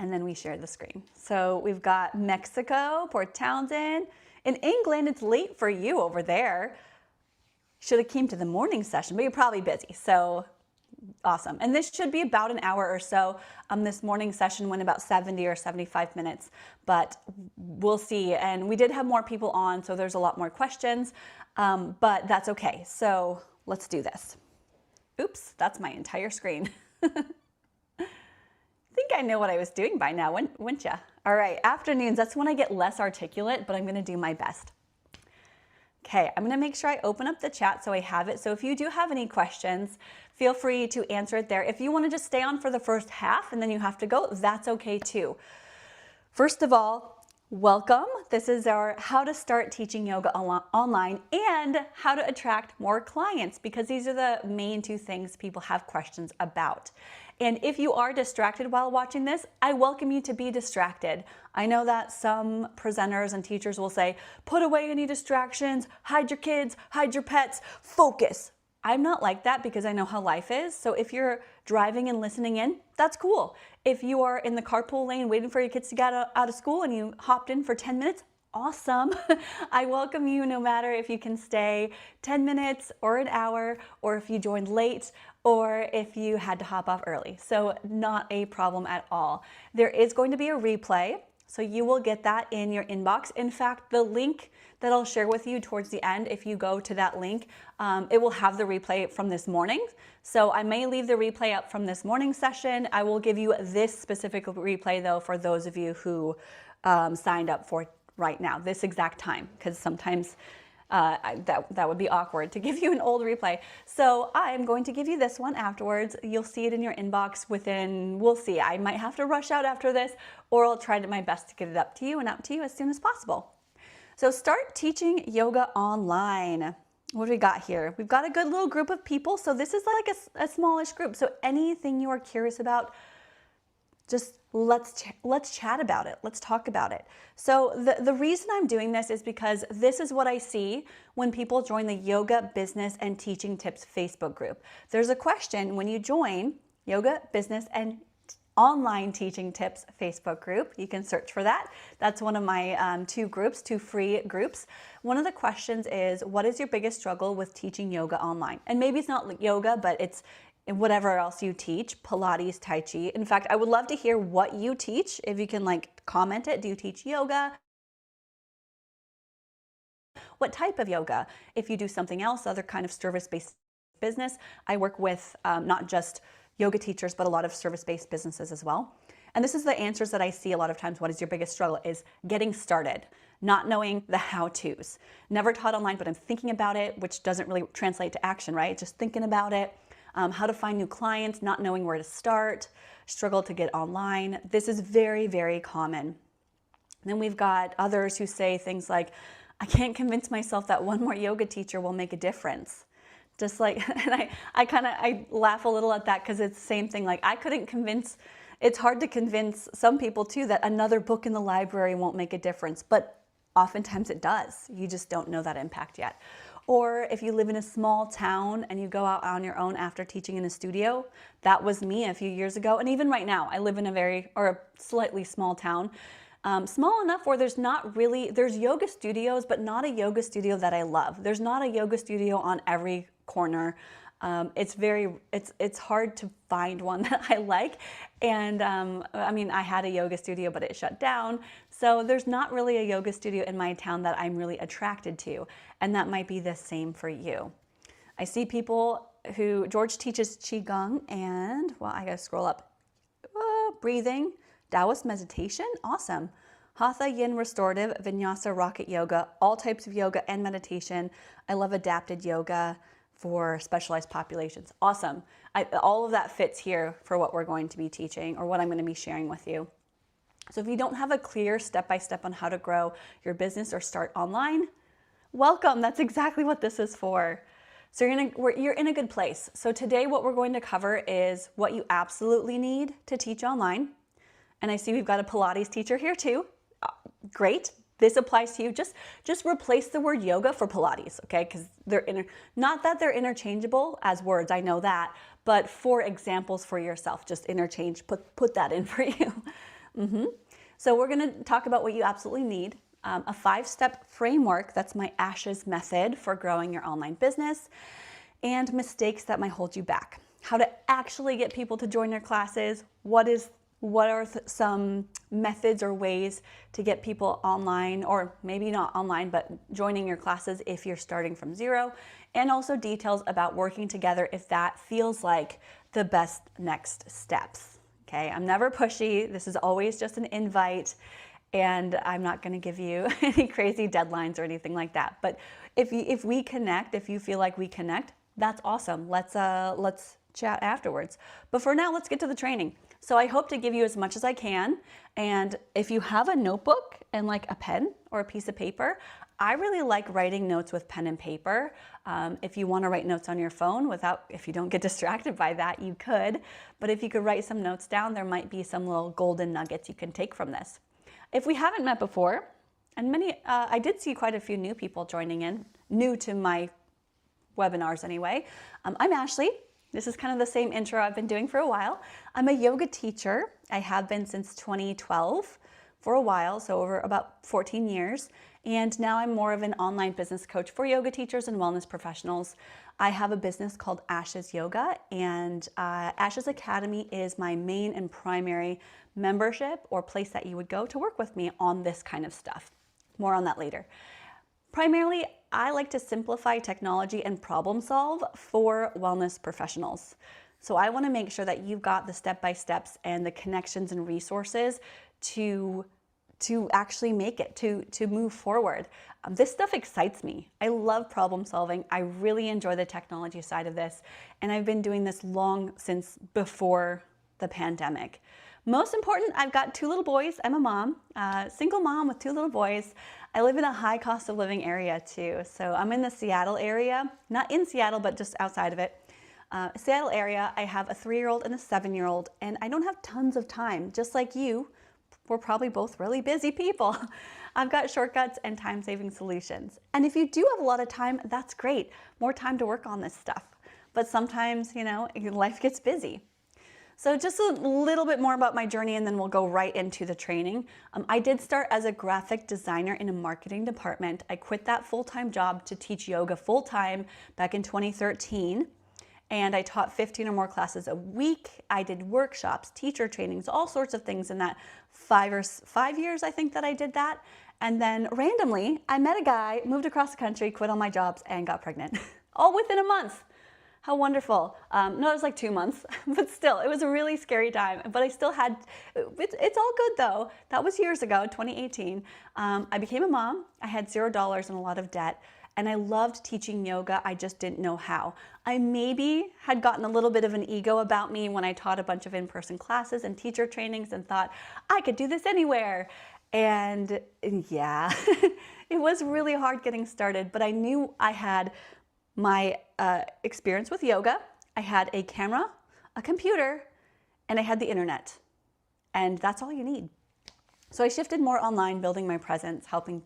and then we share the screen. So we've got Mexico, Port Townsend. In England, it's late for you over there. Should have came to the morning session, but you're probably busy, so awesome. And this should be about an hour or so. This morning session went about 70 or 75 minutes, but we'll see. And we did have more people on, so there's a lot more questions, but that's okay. So let's do this. Oops, that's my entire screen. I think I know what I was doing by now, wouldn't ya? All right, afternoons, that's when I get less articulate, but I'm gonna do my best. Okay, I'm gonna make sure I open up the chat so I have it. So if you do have any questions, feel free to answer it there. If you wanna just stay on for the first half and then you have to go, that's okay too. First of all, welcome. This is our how to start teaching yoga online and how to attract more clients, because these are the main two things people have questions about. And if you are distracted while watching this, I welcome you to be distracted. I know that some presenters and teachers will say, put away any distractions, hide your kids, hide your pets, focus. I'm not like that because I know how life is. So if you're driving and listening in, that's cool. If you are in the carpool lane waiting for your kids to get out of school and you hopped in for 10 minutes, awesome. I welcome you no matter if you can stay 10 minutes or an hour, or if you joined late, or if you had to hop off early. So not a problem at all. There is going to be a replay, so you will get that in your inbox. In fact, the link that I'll share with you towards the end, if you go to that link, it will have the replay from this morning. So I may leave the replay up from this morning session. I will give you this specific replay though for those of you who signed up for right now, this exact time, because sometimes that would be awkward to give you an old replay. So I'm going to give you this one afterwards. You'll see it in your inbox within, we'll see. I might have to rush out after this, or I'll try my best to get it up to you and out to you as soon as possible. So start teaching yoga online. What do we got here? We've got a good little group of people. So this is like a smallish group. So anything you are curious about, just let's chat about it. Let's talk about it. So the reason I'm doing this is because this is what I see when people join the Yoga Business and Teaching Tips Facebook group. There's a question when you join Yoga Business and Online Teaching Tips Facebook group. You can search for that. That's one of my two free groups. One of the questions is, what is your biggest struggle with teaching yoga online? And maybe it's not yoga, but it's whatever else you teach, Pilates, Tai Chi. In fact, I would love to hear what you teach. If you can like comment it, do you teach yoga? What type of yoga? If you do something else, other kind of service-based business. I work with not just yoga teachers, but a lot of service-based businesses as well. And this is the answers that I see a lot of times. What is your biggest struggle? Is getting started, not knowing the how-tos. Never taught online, but I'm thinking about it, which doesn't really translate to action, right? Just thinking about it. How to find new clients, not knowing where to start, struggle to get online. This is very, very common. Then we've got others who say things like, I can't convince myself that one more yoga teacher will make a difference. Just like, and I laugh a little at that because it's the same thing. Like it's hard to convince some people too that another book in the library won't make a difference, but oftentimes it does. You just don't know that impact yet. Or if you live in a small town and you go out on your own after teaching in a studio, that was me a few years ago. And even right now, I live in a slightly small town. Small enough where there's yoga studios, but not a yoga studio that I love. There's not a yoga studio on every corner. It's hard to find one that I like. And I mean, I had a yoga studio, but it shut down. So there's not really a yoga studio in my town that I'm really attracted to. And that might be the same for you. I see people who, George teaches Qigong and, well, I gotta scroll up. Breathing, Taoist meditation, awesome. Hatha, Yin, restorative, Vinyasa, rocket yoga, all types of yoga and meditation. I love adapted yoga for specialized populations. Awesome. All of that fits here for what we're going to be teaching or what I'm going to be sharing with you. So if you don't have a clear step-by-step on how to grow your business or start online, welcome. That's exactly what this is for. So you're in a good place. So today what we're going to cover is what you absolutely need to teach online. And I see we've got a Pilates teacher here too. Great. This applies to you. Just replace the word yoga for Pilates, okay? Because not that they're interchangeable as words, I know that, but for examples for yourself, just interchange, put that in for you. So we're going to talk about what you absolutely need. A 5-step framework, that's my ASHES method for growing your online business, and mistakes that might hold you back. How to actually get people to join your classes, what are some methods or ways to get people online, or maybe not online, but joining your classes if you're starting from zero, and also details about working together if that feels like the best next steps. Okay, I'm never pushy. This is always just an invite, and I'm not going to give you any crazy deadlines or anything like that. But if we connect, if you feel like we connect, that's awesome. Let's chat afterwards. But for now, let's get to the training. So I hope to give you as much as I can. And if you have a notebook and like a pen or a piece of paper, I really like writing notes with pen and paper. If you want to write notes on your phone if you don't get distracted by that, you could. But if you could write some notes down, there might be some little golden nuggets you can take from this. If we haven't met before, and I did see quite a few new people joining in, new to my webinars anyway. I'm Ashley. This is kind of the same intro I've been doing for a while. I'm a yoga teacher. I have been since 2012 for a while, so over about 14 years. And now I'm more of an online business coach for yoga teachers and wellness professionals. I have a business called ASHES Yoga, and ASHES Academy is my main and primary membership or place that you would go to work with me on this kind of stuff. More on that later. Primarily, I like to simplify technology and problem solve for wellness professionals. So I want to make sure that you've got the step-by-steps and the connections and resources to actually make it, to move forward. This stuff excites me. I love problem solving. I really enjoy the technology side of this, and I've been doing this since before the pandemic. Most important, I've got 2 little boys. I'm a mom, single mom with 2 little boys. I live in a high cost of living area too. So I'm in the Seattle area, not in Seattle, but just outside of it. Seattle area, I have a 3-year-old and a 7-year-old, and I don't have tons of time. Just like you, we're probably both really busy people. I've got shortcuts and time-saving solutions. And if you do have a lot of time, that's great. More time to work on this stuff. But sometimes, life gets busy. So just a little bit more about my journey, and then we'll go right into the training. I did start as a graphic designer in a marketing department. I quit that full-time job to teach yoga full-time back in 2013. And I taught 15 or more classes a week. I did workshops, teacher trainings, all sorts of things in that 5 years, I think, that I did that. And then randomly, I met a guy, moved across the country, quit all my jobs, and got pregnant. All within a month. How wonderful. No, it was like 2 months, but still, it was a really scary time. But I still had, it's all good though. That was years ago, 2018. I became a mom. I had $0 and a lot of debt. And I loved teaching yoga. I just didn't know how. I maybe had gotten a little bit of an ego about me when I taught a bunch of in-person classes and teacher trainings and thought I could do this anywhere. And yeah, it was really hard getting started, but I knew I had my experience with yoga. I had a camera, a computer, and I had the internet. And that's all you need. So I shifted more online, building my presence, helping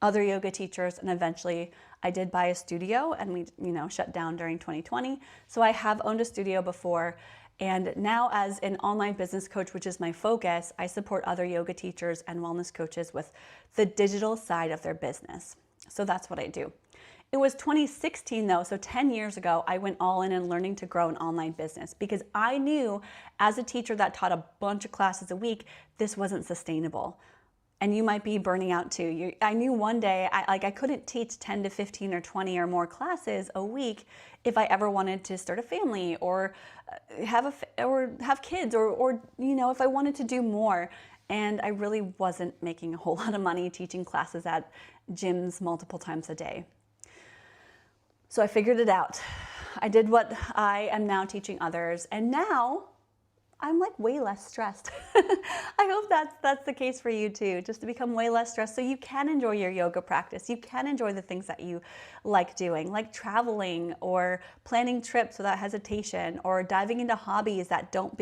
other yoga teachers, and eventually I did buy a studio, and we shut down during 2020. So I have owned a studio before, and now as an online business coach, which is my focus, I support other yoga teachers and wellness coaches with the digital side of their business. So that's what I do. It was 2016 though, so 10 years ago, I went all in learning to grow an online business because I knew as a teacher that taught a bunch of classes a week, this wasn't sustainable. And you might be burning out too. I knew one day I couldn't teach 10 to 15 or 20 or more classes a week if I ever wanted to start a family or have kids or if I wanted to do more. And I really wasn't making a whole lot of money teaching classes at gyms multiple times a day. So I figured it out. I did what I am now teaching others, and now I'm like way less stressed. I hope that's the case for you too, just to become way less stressed so you can enjoy your yoga practice. You can enjoy the things that you like doing, like traveling or planning trips without hesitation or diving into hobbies that don't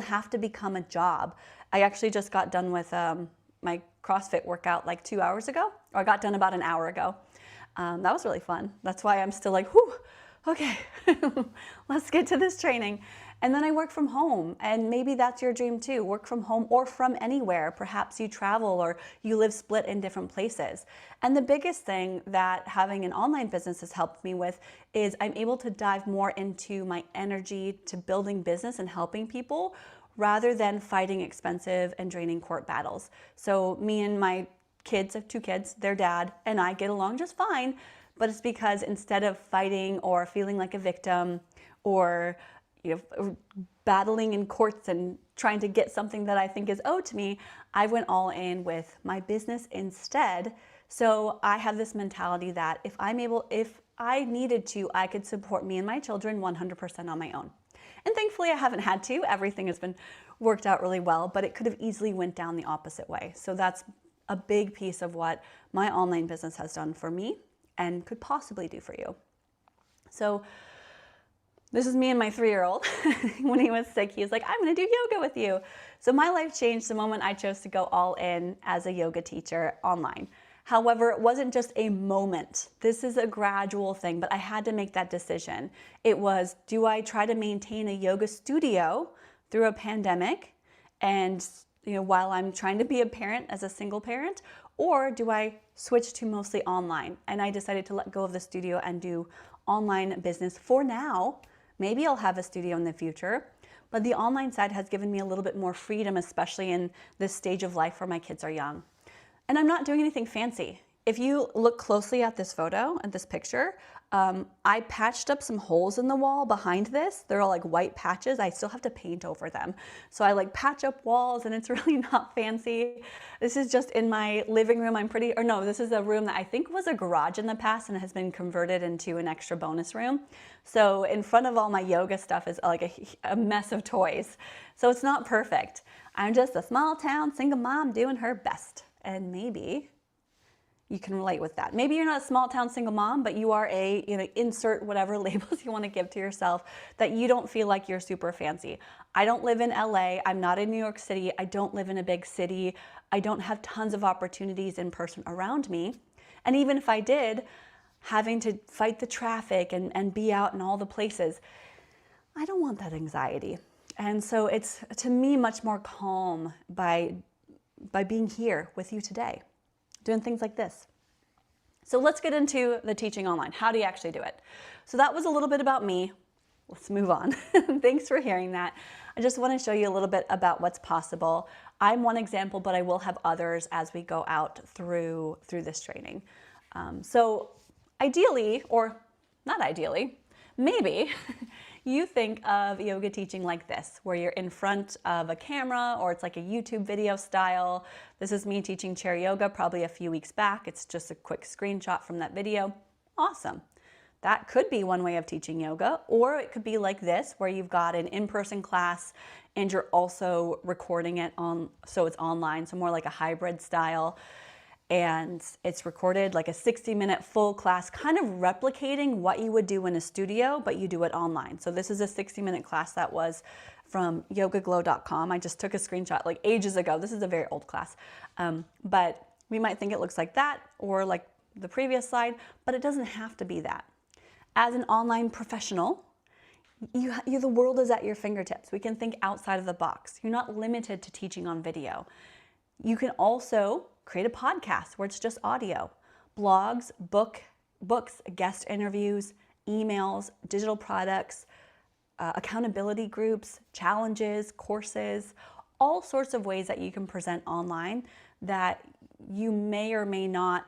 have to become a job. I actually just got done with my CrossFit workout like 2 hours ago, or I got done about an hour ago. That was really fun. That's why I'm still like, whew, okay, let's get to this training. And then I work from home, and maybe that's your dream too, work from home or from anywhere. Perhaps you travel or you live split in different places. And the biggest thing that having an online business has helped me with is I'm able to dive more into my energy to building business and helping people rather than fighting expensive and draining court battles. So me and my kids, I have 2 kids, their dad and I get along just fine, but it's because instead of fighting or feeling like a victim or battling in courts and trying to get something that I think is owed to me, I went all in with my business instead. So I have this mentality that if I needed to, I could support me and my children 100% on my own. And thankfully I haven't had to. Everything has been worked out really well, but it could have easily went down the opposite way. So that's a big piece of what my online business has done for me and could possibly do for you. So this is me and my 3-year-old. When he was sick, he was like, I'm gonna do yoga with you. So my life changed the moment I chose to go all in as a yoga teacher online. However, it wasn't just a moment. This is a gradual thing, but I had to make that decision. It was, do I try to maintain a yoga studio through a pandemic and while I'm trying to be a parent as a single parent, or do I switch to mostly online? And I decided to let go of the studio and do online business for now. Maybe I'll have a studio in the future, but the online side has given me a little bit more freedom, especially in this stage of life where my kids are young. And I'm not doing anything fancy. If you look closely at this photo, at this picture, I patched up some holes in the wall behind this. They're all like white patches. I still have to paint over them. So I like patch up walls and it's really not fancy. This is just in my living room. This is a room that I think was a garage in the past and has been converted into an extra bonus room. So in front of all my yoga stuff is like a mess of toys. So it's not perfect. I'm just a small town single mom doing her best. And maybe you can relate with that. Maybe you're not a small town single mom, but you are insert whatever labels you want to give to yourself that you don't feel like you're super fancy. I don't live in LA. I'm not in New York City. I don't live in a big city. I don't have tons of opportunities in person around me. And even if I did, having to fight the traffic and be out in all the places, I don't want that anxiety. And so it's, to me, much more calm by being here with you today, doing things like this. So let's get into the teaching online. How do you actually do it? So that was a little bit about me. Let's move on. Thanks for hearing that. I just want to show you a little bit about what's possible. I'm one example, but I will have others as we go out through this training. So ideally, or not ideally, maybe you think of yoga teaching like this, where you're in front of a camera or it's like a YouTube video style. This is me teaching chair yoga probably a few weeks back. It's just a quick screenshot from that video. Awesome. That could be one way of teaching yoga, or it could be like this, where you've got an in-person class and you're also recording it so it's online, so more like a hybrid style. And it's recorded like a 60-minute full class, kind of replicating what you would do in a studio, but you do it online. So this is a 60-minute class that was from yogaglow.com. I just took a screenshot like ages ago. This is a very old class. But we might think it looks like that or like the previous slide, but it doesn't have to be that. As an online professional, the world is at your fingertips. We can think outside of the box. You're not limited to teaching on video. You can also create a podcast where it's just audio, blogs, books, guest interviews, emails, digital products, accountability groups, challenges, courses, all sorts of ways that you can present online that may or may not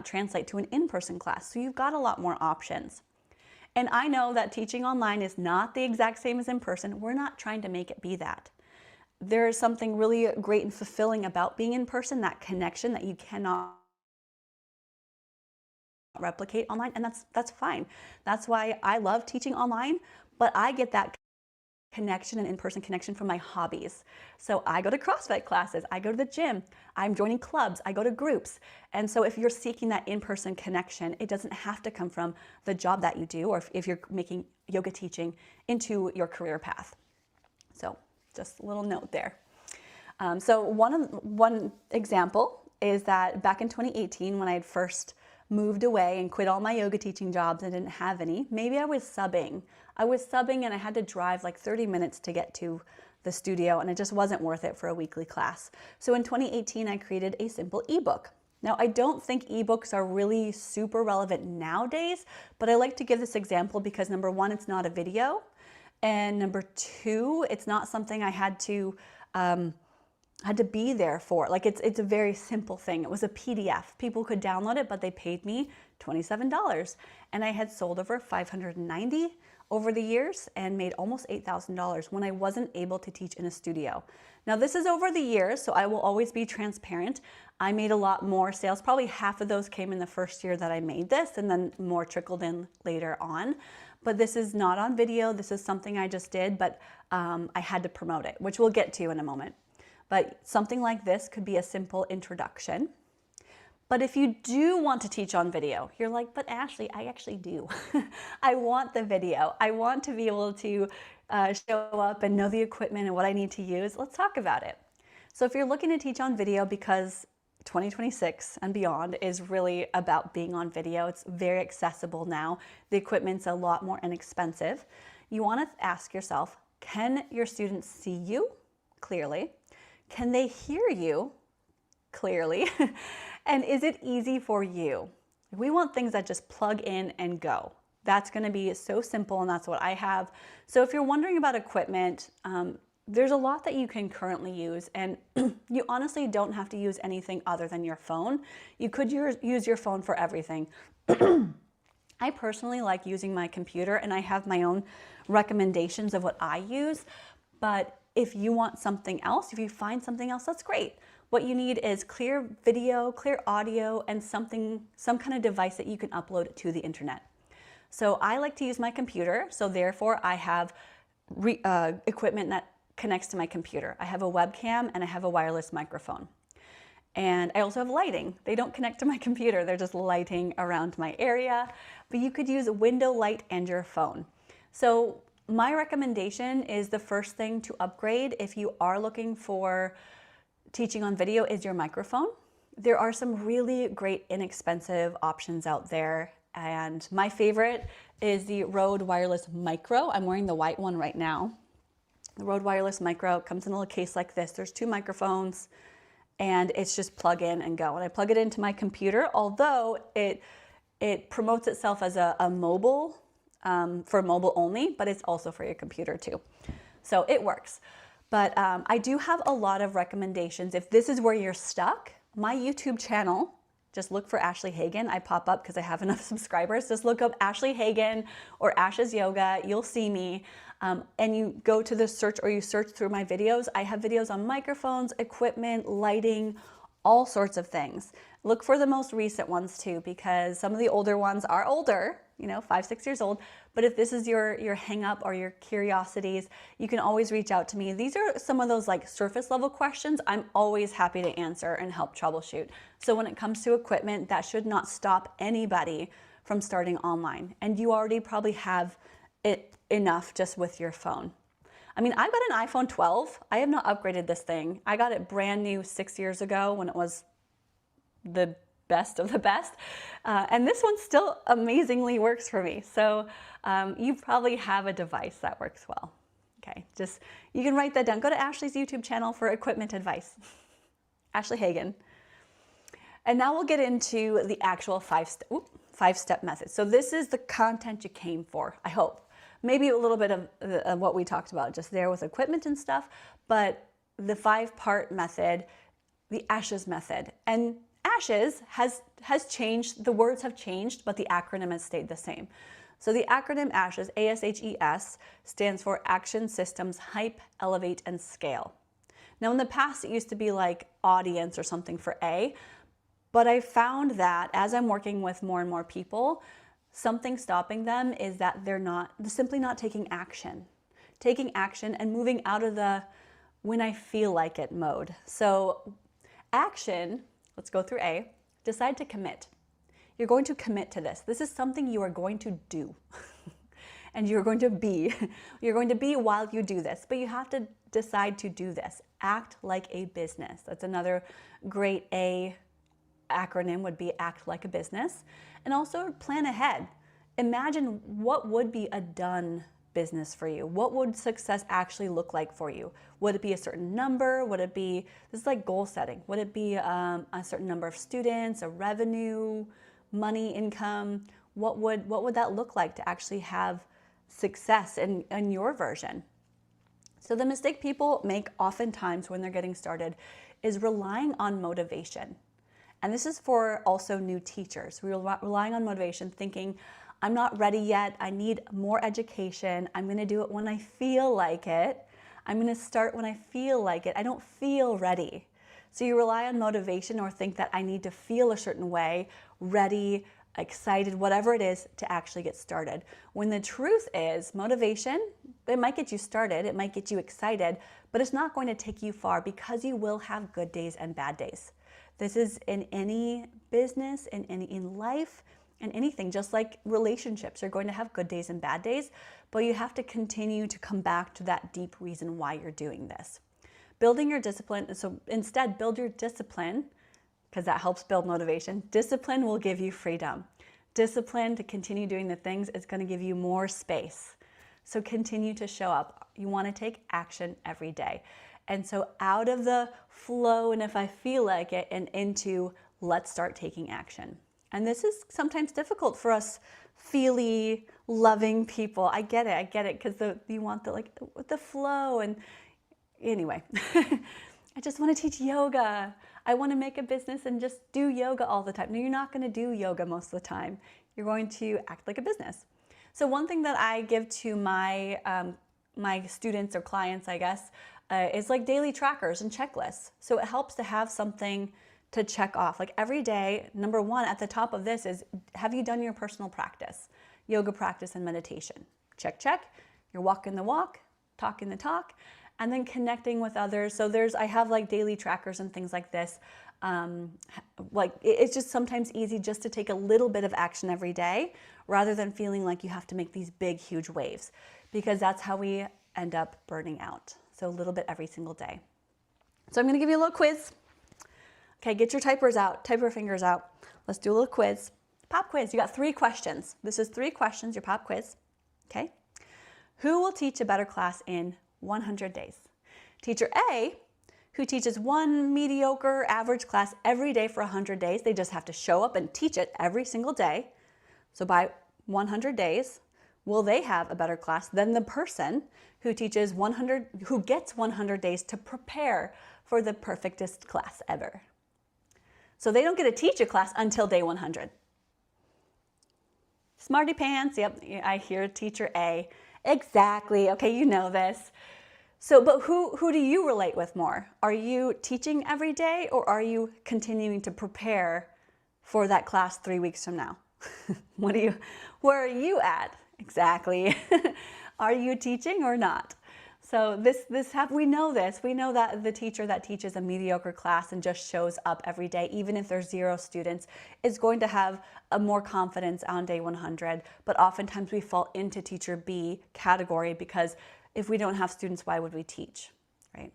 translate to an in-person class. So you've got a lot more options. And I know that teaching online is not the exact same as in person. We're not trying to make it be that. There is something really great and fulfilling about being in person, that connection that you cannot replicate online, and that's fine. That's why I love teaching online, but I get that connection and in-person connection from my hobbies. So I go to CrossFit classes, I go to the gym, I'm joining clubs, I go to groups. And so if you're seeking that in-person connection, it doesn't have to come from the job that you do, or if you're making yoga teaching into your career path. So just a little note there. So one example is that back in 2018, when I had first moved away and quit all my yoga teaching jobs and didn't have any. Maybe I was subbing. I was subbing and I had to drive like 30 minutes to get to the studio, and it just wasn't worth it for a weekly class. So in 2018, I created a simple ebook. Now, I don't think ebooks are really super relevant nowadays, but I like to give this example because number one, it's not a video. And number two, it's not something I had to be there for. Like it's a very simple thing. It was a PDF. People could download it, but they paid me $27. And I had sold over 590 over the years and made almost $8,000 when I wasn't able to teach in a studio. Now this is over the years, so I will always be transparent. I made a lot more sales. Probably half of those came in the first year that I made this, and then more trickled in later on. But this is not on video. This is something I just did, but I had to promote it, which we'll get to in a moment. But something like this could be a simple introduction. But if you do want to teach on video, you're like, but Ashley, I actually do. I want the video. I want to be able to show up and know the equipment and what I need to use. Let's talk about it. So if you're looking to teach on video, because 2026 and beyond is really about being on video, it's very accessible now. The equipment's a lot more inexpensive. You want to ask yourself, can your students see you clearly? Can they hear you clearly? And is it easy for you? We want things that just plug in and go. That's going to be so simple, and that's what I have. So if you're wondering about equipment, there's a lot that you can currently use, and you honestly don't have to use anything other than your phone. You could use your phone for everything. I personally like using my computer, and I have my own recommendations of what I use. But if you want something else, if you find something else, that's great. What you need is clear video, clear audio, and some kind of device that you can upload to the internet. So I like to use my computer, so therefore I have equipment that connects to my computer. I have a webcam and I have a wireless microphone. And I also have lighting. They don't connect to my computer, they're just lighting around my area. But you could use a window light and your phone. So my recommendation is the first thing to upgrade if you are looking for teaching on video is your microphone. There are some really great inexpensive options out there, and my favorite is the Rode Wireless Micro. I'm wearing the white one right now. The Rode Wireless Micro comes in a little case like this. There's two microphones, and it's just plug in and go. And I plug it into my computer, although it promotes itself as a mobile, for mobile only, but it's also for your computer too. So it works. But I do have a lot of recommendations. If this is where you're stuck, my YouTube channel, just look for Ashley Hagen. I pop up because I have enough subscribers. Just look up Ashley Hagen or Ash's Yoga. You'll see me. And you go to the search, or you search through my videos. I have videos on microphones, equipment, lighting, all sorts of things. Look for the most recent ones too, because some of the older ones are older, 5, 6 years old. But if this is your hang up or your curiosities, you can always reach out to me. These are some of those like surface level questions I'm always happy to answer and help troubleshoot. So when it comes to equipment, that should not stop anybody from starting online. And you already probably have it enough just with your phone. I mean, I've got an iPhone 12. I have not upgraded this thing. I got it brand new 6 years ago when it was the best of the best. And this one still amazingly works for me. So you probably have a device that works well. Okay, you can write that down. Go to Ashley's YouTube channel for equipment advice. Ashley Hagen. And now we'll get into the actual five-step method. So this is the content you came for, I hope. Maybe a little bit of what we talked about just there with equipment and stuff, but the 5-part method, the ASHES method. And ASHES has changed, the words have changed, but the acronym has stayed the same. So the acronym ASHES, ASHES, stands for Action Systems Hype, Elevate, and Scale. Now in the past it used to be like audience or something for A, but I found that as I'm working with more and more people, something stopping them is that they're simply not taking action. Taking action and moving out of the when I feel like it mode. So action, let's go through A, decide to commit. You're going to commit to this. This is something you are going to do. And you're going to be. You're going to be while you do this, but you have to decide to do this. Act like a business. That's another great A acronym would be act like a business, and also plan ahead. Imagine what would be a done business for you. What would success actually look like for you? Would it be a certain number? Would it be, this is like goal setting. Would it be a certain number of students, a revenue, money, income? What would that look like to actually have success in your version? So the mistake people make oftentimes when they're getting started is relying on motivation. And this is for also new teachers. We're relying on motivation, thinking, I'm not ready yet. I need more education. I'm going to do it when I feel like it. I'm going to start when I feel like it. I don't feel ready. So you rely on motivation or think that I need to feel a certain way, ready, excited, whatever it is to actually get started. When the truth is, motivation, it might get you started, it might get you excited, but it's not going to take you far because you will have good days and bad days. This is in any business, in life, and anything, just like relationships. You're going to have good days and bad days, but you have to continue to come back to that deep reason why you're doing this. Building your discipline, so instead build your discipline, because that helps build motivation. Discipline will give you freedom. Discipline to continue doing the things is going to give you more space. So continue to show up. You want to take action every day. And so out of the flow and if I feel like it and into let's start taking action. And this is sometimes difficult for us feely, loving people. I get it, because you want the flow. And anyway, I just want to teach yoga. I want to make a business and just do yoga all the time. No, you're not going to do yoga most of the time. You're going to act like a business. So one thing that I give to my my students or clients, I guess, is like daily trackers and checklists. So it helps to have something to check off. Like every day, number one at the top of this is, have you done your personal practice? Yoga practice and meditation. Check, check. You're walking the walk, talking the talk, and then connecting with others. So I have like daily trackers and things like this. Like it's just sometimes easy just to take a little bit of action every day rather than feeling like you have to make these big, huge waves, because that's how we end up burning out. So a little bit every single day. So I'm going to give you a little quiz. Okay, get your typers out, type your fingers out. Let's do a little quiz. Pop quiz, you got 3 questions. This is 3 questions, your pop quiz. Okay. Who will teach a better class in 100 days? Teacher A, who teaches one mediocre average class every day for 100 days. They just have to show up and teach it every single day. So by 100 days, will they have a better class than the person who teaches who gets 100 days to prepare for the perfectest class ever? So they don't get to teach a class until day 100. Smarty pants, yep, I hear teacher A. Exactly, okay, you know this. So, but who do you relate with more? Are you teaching every day, or are you continuing to prepare for that class 3 weeks from now? Where are you at? Exactly. Are you teaching or not? So we know this. We know that the teacher that teaches a mediocre class and just shows up every day, even if there's 0 students, is going to have a more confidence on day 100. But oftentimes we fall into teacher B category because if we don't have students, why would we teach, right?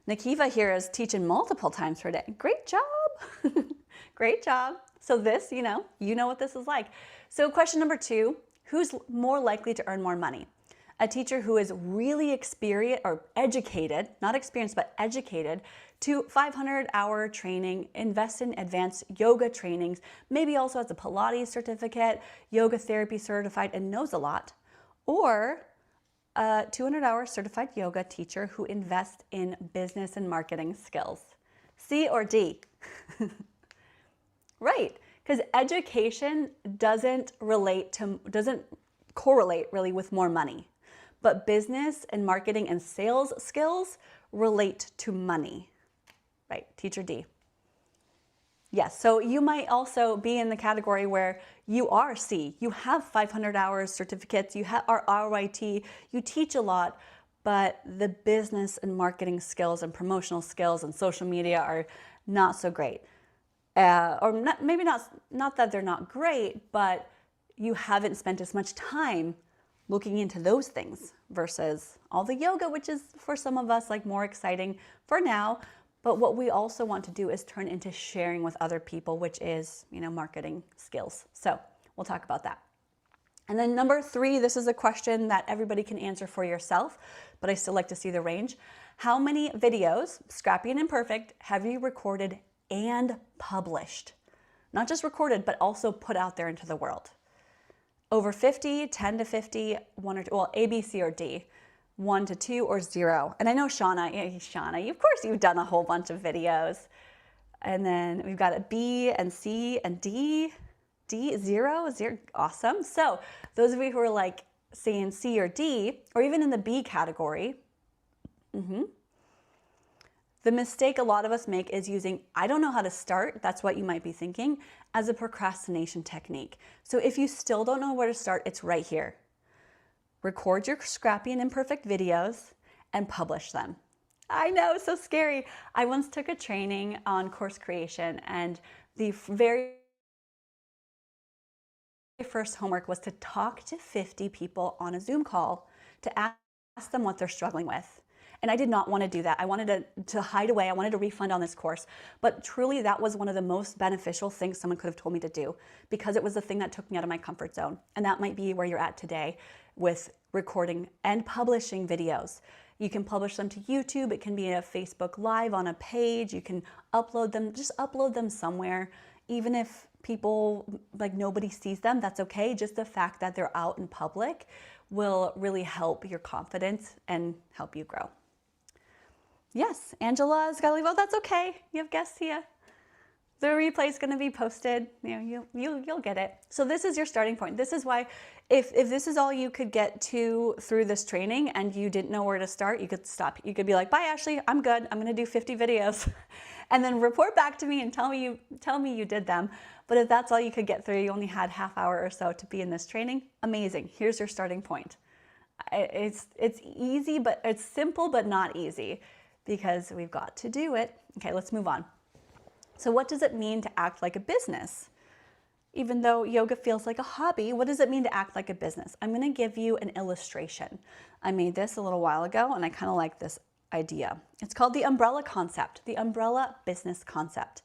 Nikiva here is teaching multiple times per day. Great job. Great job. So this, you know what this is like. So question number 2, who's more likely to earn more money? A teacher who is really experienced or educated, not experienced, but educated to 500-hour training, invest in advanced yoga trainings, maybe also has a Pilates certificate, yoga therapy certified, and knows a lot, or a 200-hour certified yoga teacher who invests in business and marketing skills. C or D? Right, because education doesn't correlate really with more money. But business and marketing and sales skills relate to money, right? Teacher D. Yes, so you might also be in the category where you are C. You have 500 hours certificates, you are RYT, you teach a lot, but the business and marketing skills and promotional skills and social media are not so great. Maybe not that they're not great, but you haven't spent as much time looking into those things versus all the yoga, which is for some of us like more exciting for now, But what we also want to do is turn into sharing with other people, which is, marketing skills. So we'll talk about that. And then number 3, this is a question that everybody can answer for yourself, but I still like to see the range. How many videos, scrappy and imperfect, have you recorded and published? Not just recorded, but also put out there into the world. Over 50, 10 to 50, 1 or 2, well, A, B, C, or D. 1 to 2 or 0. And I know Shauna, of course you've done a whole bunch of videos. And then we've got a B and C and D. D, 0, awesome. So those of you who are like saying C or D, or even in the B category, the mistake a lot of us make is using, I don't know how to start, that's what you might be thinking, as a procrastination technique. So if you still don't know where to start, it's right here. Record your scrappy and imperfect videos and publish them. I know, so scary. I once took a training on course creation, and the very first homework was to talk to 50 people on a Zoom call to ask them what they're struggling with. And I did not want to do that. I wanted to hide away. I wanted a refund on this course. But truly, that was one of the most beneficial things someone could have told me to do, because it was the thing that took me out of my comfort zone. And that might be where you're at today with recording and publishing videos. You can publish them to YouTube. It can be a Facebook Live on a page. You can upload them, just upload them somewhere. Even if people, like, nobody sees them, that's okay. Just the fact that they're out in public will really help your confidence and help you grow. Yes, Angela's got to leave. Oh, that's okay. You have guests here. The replay is going to be posted. You'll get it. So this is your starting point. This is why, if this is all you could get to through this training and you didn't know where to start, you could stop. You could be like, bye, Ashley. I'm good. I'm going to do 50 videos, and then report back to me and tell me you did them. But if that's all you could get through, you only had half hour or so to be in this training. Amazing. Here's your starting point. It's easy, but it's simple, but not easy, because we've got to do it. Okay, let's move on. So what does it mean to act like a business? Even though yoga feels like a hobby, what does it mean to act like a business? I'm going to give you an illustration. I made this a little while ago, and I kind of like this idea. It's called the umbrella concept, the umbrella business concept.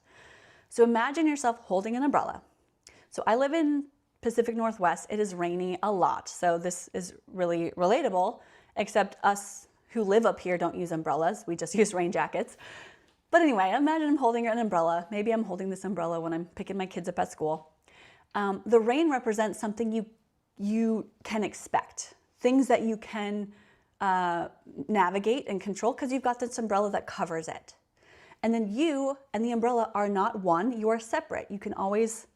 So imagine yourself holding an umbrella. So I live in Pacific Northwest. It is rainy a lot, so this is really relatable, except us who live up here don't use umbrellas. We just use rain jackets. But anyway, imagine I'm holding an umbrella. Maybe I'm holding this umbrella when I'm picking my kids up at school. The rain represents something you can expect, things that you can navigate and control, because you've got this umbrella that covers it. And then you and the umbrella are not one, you are separate. You can always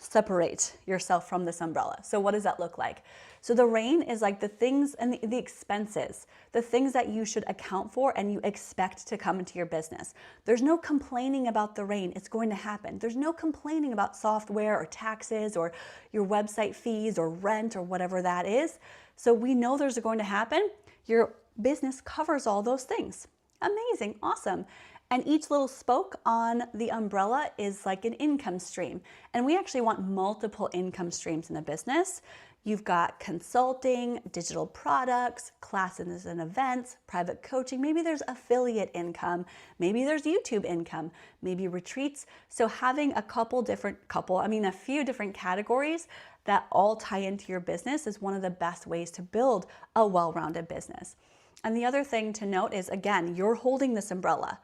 separate yourself from this umbrella. So what does that look like? So the rain is like the things and the expenses, the things that you should account for and you expect to come into your business. There's no complaining about the rain. It's going to happen. There's no complaining about software or taxes or your website fees or rent or whatever that is. So we know there's going to happen. Your business covers all those things. Amazing. Awesome. And each little spoke on the umbrella is like an income stream. And we actually want multiple income streams in a business. You've got consulting, digital products, classes and events, private coaching. Maybe there's affiliate income. Maybe there's YouTube income, maybe retreats. So having a few different categories that all tie into your business is one of the best ways to build a well-rounded business. And the other thing to note is, again, you're holding this umbrella.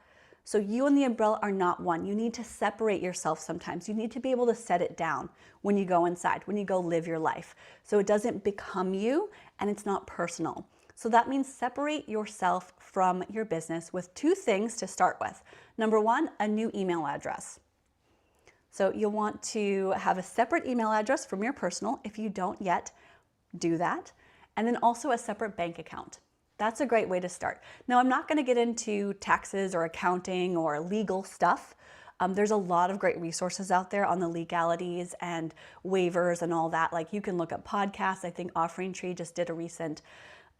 So you and the umbrella are not one. You need to separate yourself sometimes. You need to be able to set it down when you go inside, when you go live your life. So it doesn't become you and it's not personal. So that means separate yourself from your business with 2 things to start with. Number 1, a new email address. So you'll want to have a separate email address from your personal if you don't yet do that. And then also a separate bank account. That's a great way to start. Now, I'm not going to get into taxes or accounting or legal stuff. There's a lot of great resources out there on the legalities and waivers and all that. Like, you can look up podcasts. I think Offering Tree just did a recent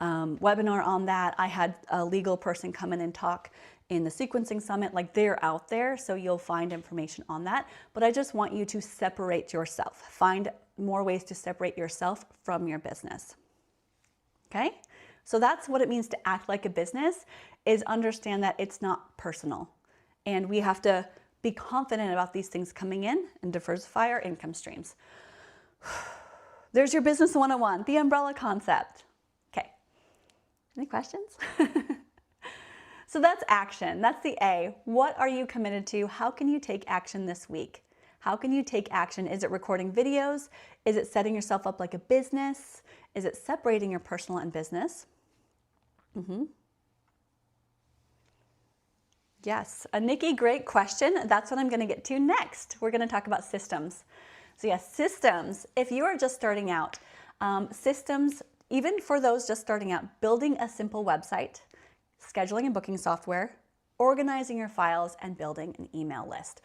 webinar on that. I had a legal person come in and talk in the sequencing summit. Like, they're out there, so you'll find information on that. But I just want you to separate yourself. Find more ways to separate yourself from your business. Okay? So that's what it means to act like a business, is understand that it's not personal. And we have to be confident about these things coming in and diversify our income streams. There's your business 101, the umbrella concept. Okay, any questions? So that's action, that's the A. What are you committed to? How can you take action this week? How can you take action? Is it recording videos? Is it setting yourself up like a business? Is it separating your personal and business? Yes, Nikki, great question. That's what I'm gonna get to next. We're gonna talk about systems. So yes, systems, if you are just starting out, systems, even for those just starting out, building a simple website, scheduling and booking software, organizing your files, and building an email list.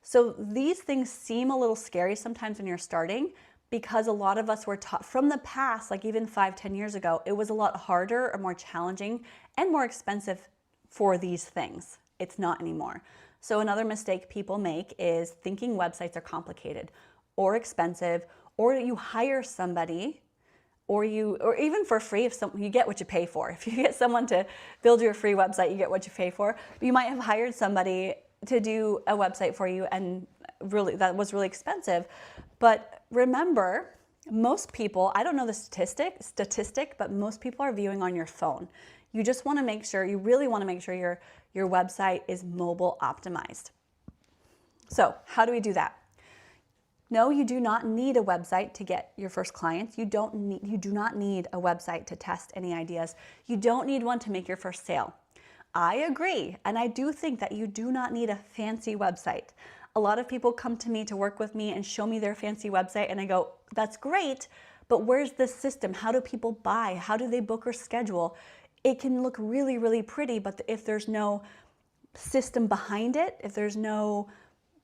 So these things seem a little scary sometimes when you're starting because a lot of us were taught from the past, like even 5-10 years ago, it was a lot harder or more challenging and more expensive for these things. It's not anymore. So another mistake people make is thinking websites are complicated or expensive, or you hire somebody, or even for free, if you get what you pay for. If you get someone to build you a free website, you get what you pay for. But you might have hired somebody to do a website for you, and really that was really expensive. But remember, most people, I don't know the statistic, but most people are viewing on your phone. You just want to make sure, you really want to make sure your website is mobile optimized. So how do we do that? No, you do not need a website to get your first clients. You do not need a website to test any ideas. You don't need one to make your first sale. I agree, and I do think that you do not need a fancy website. A lot of people come to me to work with me and show me their fancy website, and I go, that's great, but where's the system? How do people buy? How do they book or schedule? It can look really, really pretty, but if there's no system behind it, if there's no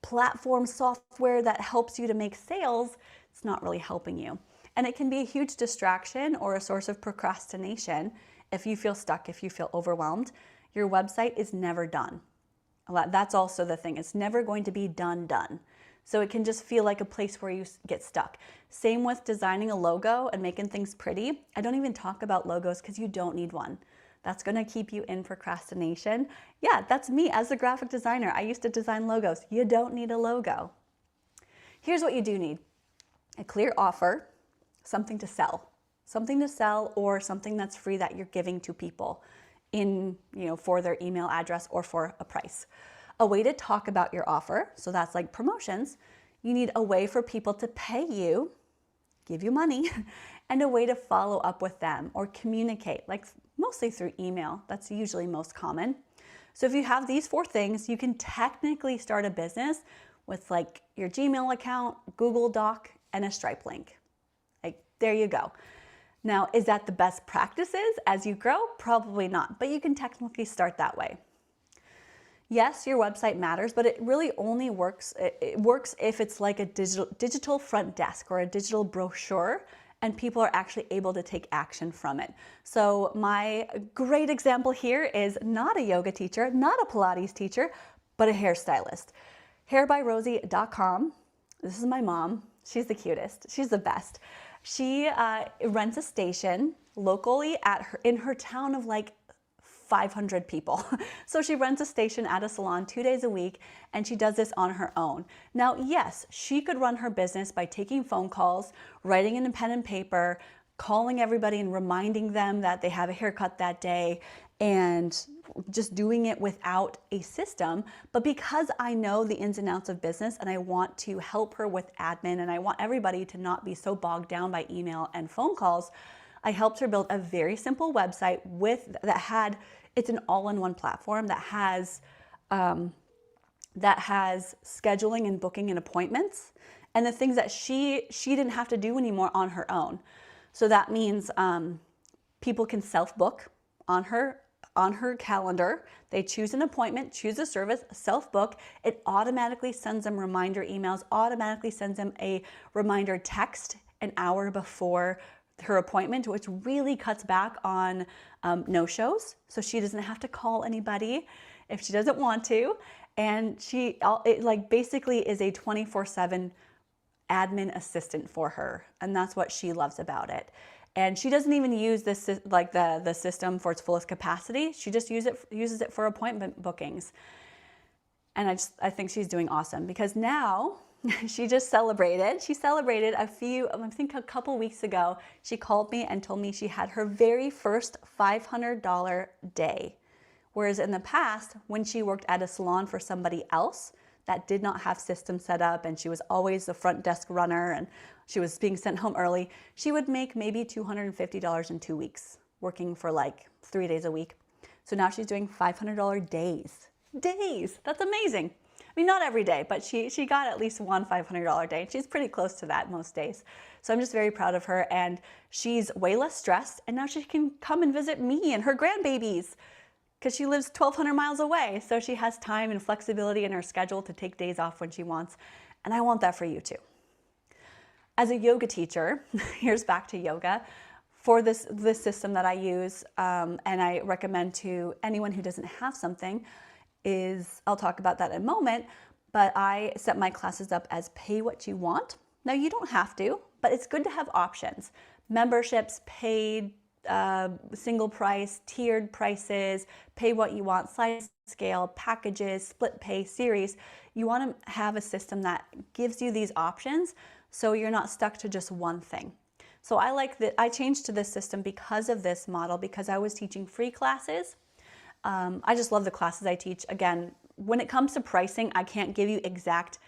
platform software that helps you to make sales, it's not really helping you. And it can be a huge distraction or a source of procrastination if you feel stuck, if you feel overwhelmed. Your website is never done. That's also the thing. It's never going to be done. So it can just feel like a place where you get stuck. Same with designing a logo and making things pretty. I don't even talk about logos because you don't need one. That's going to keep you in procrastination. Yeah, that's me as a graphic designer. I used to design logos. You don't need a logo. Here's what you do need. A clear offer, something to sell or something that's free that you're giving to people for their email address or for a price. A way to talk about your offer, so that's like promotions. You need a way for people to pay you, give you money, and a way to follow up with them or communicate, like mostly through email. That's usually most common. So if you have these 4 things, you can technically start a business with like your Gmail account, Google Doc, and a Stripe link. Like, there you go. Now, is that the best practices as you grow? Probably not, but you can technically start that way. Yes, your website matters, but it really only works, it works if it's like a digital front desk or a digital brochure and people are actually able to take action from it. So my great example here is not a yoga teacher, not a Pilates teacher, but a hairstylist. Hairbyrosie.com. This is my mom. She's the cutest. She's the best. She rents a station locally in her town of like 500 people. So she rents a station at a salon 2 days a week, and she does this on her own. Now, yes, she could run her business by taking phone calls, writing in a pen and paper, calling everybody and reminding them that they have a haircut that day, and just doing it without a system. But because I know the ins and outs of business and I want to help her with admin and I want everybody to not be so bogged down by email and phone calls, I helped her build a very simple website it's an all-in-one platform that has scheduling and booking and appointments and the things that she didn't have to do anymore on her own. So that means people can self-book on her calendar. They choose an appointment, choose a service, self-book. It automatically sends them reminder emails, automatically sends them a reminder text an hour before her appointment, which really cuts back on no-shows. So she doesn't have to call anybody if she doesn't want to. And it basically is a 24/7 admin assistant for her. And that's what she loves about it. And she doesn't even use this the system for its fullest capacity. She just uses it for appointment bookings. And I think she's doing awesome because now she celebrated I think a couple weeks ago, she called me and told me she had her very first $500 day. Whereas in the past, when she worked at a salon for somebody else that did not have systems set up and she was always the front desk runner and she was being sent home early, she would make maybe $250 in 2 weeks, working for like 3 days a week. So now she's doing $500 days. Days, that's amazing. I mean, not every day, but she got at least one $500 day. She's pretty close to that most days. So I'm just very proud of her, and she's way less stressed, and now she can come and visit me and her grandbabies because she lives 1,200 miles away. So she has time and flexibility in her schedule to take days off when she wants, and I want that for you too. As a yoga teacher, here's back to yoga. For this system that I use, and I recommend to anyone who doesn't have something, I'll talk about that in a moment, but I set my classes up as pay what you want. Now you don't have to, but it's good to have options. Memberships, paid, single price, tiered prices, pay what you want, sliding scale, packages, split pay, series. You want to have a system that gives you these options so you're not stuck to just one thing. So I like that I changed to this system because of this model, because I was teaching free classes. I just love the classes I teach. Again, when it comes to pricing, I can't give you exact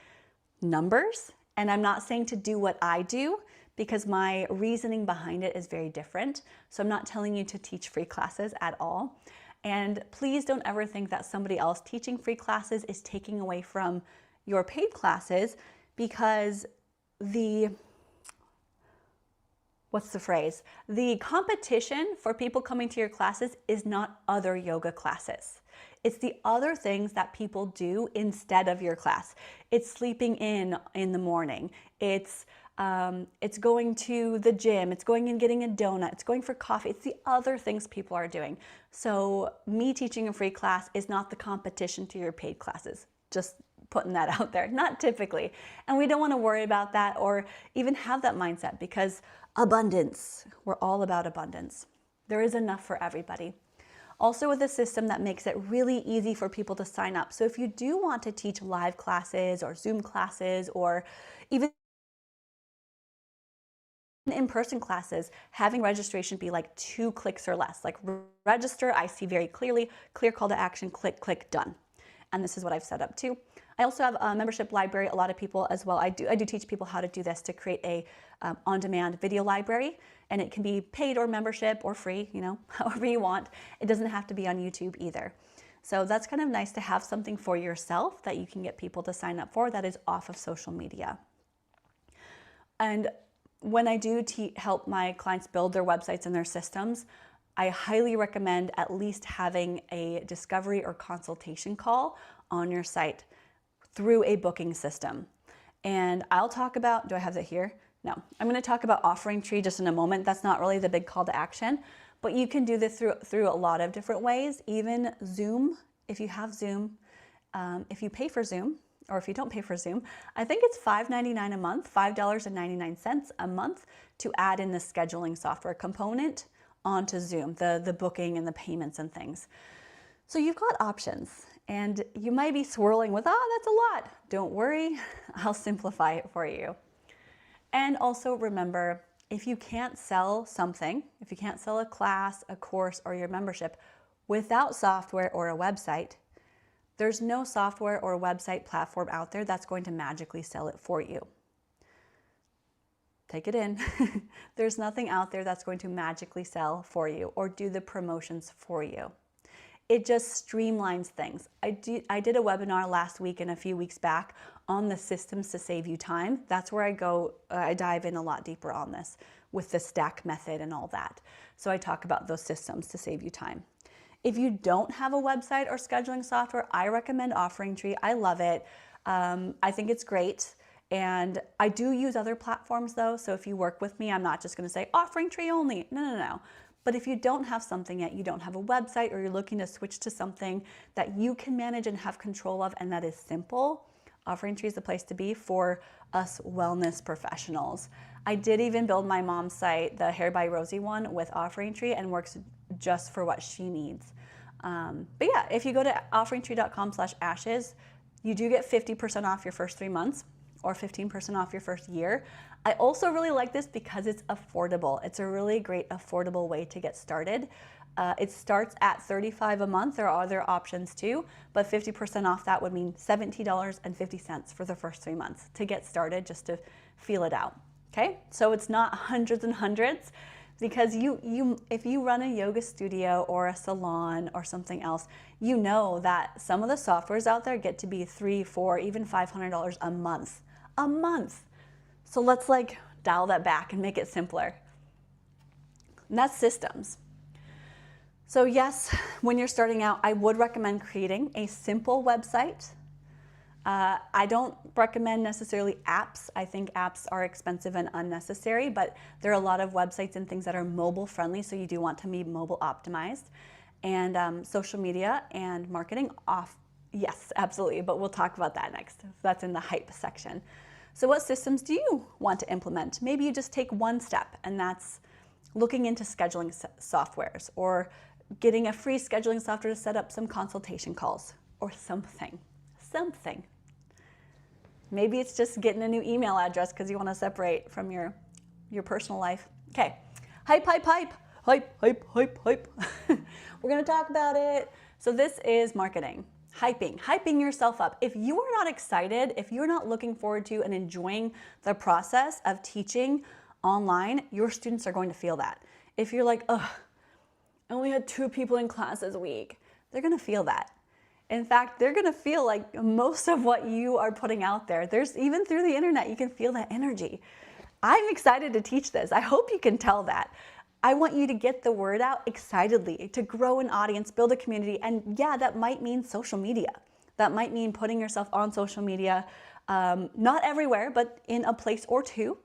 numbers, and I'm not saying to do what I do because my reasoning behind it is very different. So I'm not telling you to teach free classes at all. And please don't ever think that somebody else teaching free classes is taking away from your paid classes, because what's the phrase? The competition for people coming to your classes is not other yoga classes. It's the other things that people do instead of your class. It's sleeping in the morning. It's going to the gym. It's going and getting a donut. It's going for coffee. It's the other things people are doing. So me teaching a free class is not the competition to your paid classes. Just putting that out there, not typically. And we don't want to worry about that or even have that mindset, because abundance, we're all about abundance. There is enough for everybody. Also with a system that makes it really easy for people to sign up. So if you do want to teach live classes or Zoom classes or even in-person classes, having registration be like 2 clicks or less. Like register, I see very clearly, clear call to action, click, click, done. And this is what I've set up too. I also have a membership library. A lot of people as well, I do teach people how to do this, to create a on-demand video library, and it can be paid or membership or free, however you want. It doesn't have to be on YouTube either. So that's kind of nice to have something for yourself that you can get people to sign up for that is off of social media. And when I do help my clients build their websites and their systems, I highly recommend at least having a discovery or consultation call on your site through a booking system. And I'll talk about, do I have that here? No, I'm going to talk about Offering Tree just in a moment. That's not really the big call to action, but you can do this through a lot of different ways. Even Zoom, if you have Zoom, if you pay for Zoom, or if you don't pay for Zoom, I think it's $5.99 a month, $5.99 a month to add in the scheduling software component onto Zoom, the booking and the payments and things. So you've got options, and you might be swirling with, that's a lot. Don't worry, I'll simplify it for you. And also remember, if you can't sell something, if you can't sell a class, a course, or your membership without software or a website, there's no software or website platform out there that's going to magically sell it for you. Take it in. There's nothing out there that's going to magically sell for you or do the promotions for you. It just streamlines things. I did a webinar last week and a few weeks back on the systems to save you time. That's where I dive in a lot deeper on this with the stack method and all that. So I talk about those systems to save you time. If you don't have a website or scheduling software, I recommend Offering Tree. I love it. I think it's great. And I do use other platforms though. So if you work with me, I'm not just going to say Offering Tree only. No. But if you don't have something yet, you don't have a website, or you're looking to switch to something that you can manage and have control of and that is simple, Offering Tree is the place to be for us wellness professionals. I did even build my mom's site, the Hair by Rosie one, with Offering Tree, and works just for what she needs. But yeah, if you go to offeringtree.com/ashes, You do get 50% off your first 3 months or 15% off your first year. I also really like this because it's affordable. It's a really great affordable way to get started. It starts at $35 a month. There are other options too, but 50% off that would mean $17.50 for the first 3 months to get started, just to feel it out. Okay, so it's not hundreds and hundreds, because if you run a yoga studio or a salon or something else, you know that some of the softwares out there get to be $300, $400, even $500 a month. A month. So let's like dial that back and make it simpler. And that's systems. So yes, when you're starting out, I would recommend creating a simple website. I don't recommend necessarily apps. I think apps are expensive and unnecessary, but there are a lot of websites and things that are mobile friendly, so you do want to be mobile optimized. And social media and marketing off, yes, absolutely, but we'll talk about that next. That's in the hype section. So what systems do you want to implement? Maybe you just take one step, and that's looking into scheduling softwares, or getting a free scheduling software to set up some consultation calls, or something. Maybe it's just getting a new email address because you want to separate from your personal life. Okay, hype. We're going to talk about it. So this is marketing, hyping yourself up. If you are not excited, if you're not looking forward to and enjoying the process of teaching online, your students are going to feel that. If you're like, ugh, I only had 2 people in class this week, they're going to feel that. In fact, they're going to feel like most of what you are putting out there. There's even through the internet, you can feel that energy. I'm excited to teach this. I hope you can tell that. I want you to get the word out excitedly, to grow an audience, build a community. And yeah, that might mean social media. That might mean putting yourself on social media, not everywhere, but in a place or 2.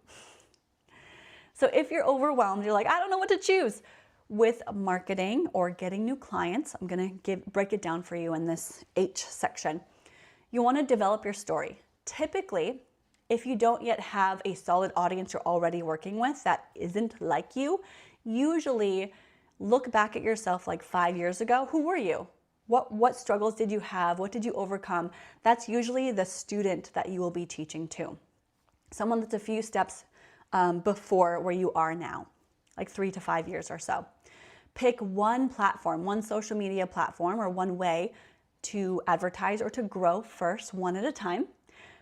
So if you're overwhelmed, you're like, I don't know what to choose. With marketing or getting new clients, I'm going to break it down for you in this H section. You want to develop your story. Typically, if you don't yet have a solid audience you're already working with that isn't like you, usually look back at yourself like 5 years ago. Who were you? What struggles did you have? What did you overcome? That's usually the student that you will be teaching to. Someone that's a few steps before where you are now, like 3 to 5 years or so. Pick one platform, one social media platform, or one way to advertise or to grow first, one at a time.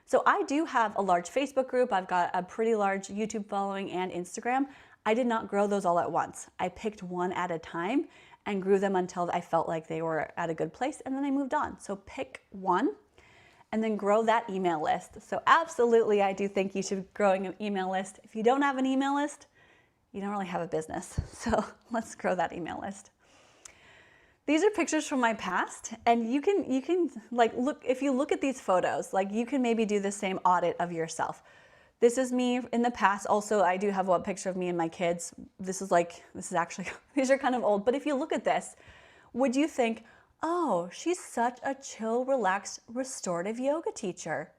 So I do have a large Facebook group. I've got a pretty large YouTube following and Instagram. I did not grow those all at once. I picked one at a time and grew them until I felt like they were at a good place, and then I moved on. So pick one and then grow that email list. So absolutely, I do think you should be growing an email list. If you don't have an email list, you don't really have a business. So let's grow that email list. These are pictures from my past, and you can like look, if you look at these photos, like you can maybe do the same audit of yourself. This is me in the past. Also, I do have one picture of me and my kids. This is actually, these are kind of old, but if you look at this, would you think, oh, she's such a chill, relaxed, restorative yoga teacher?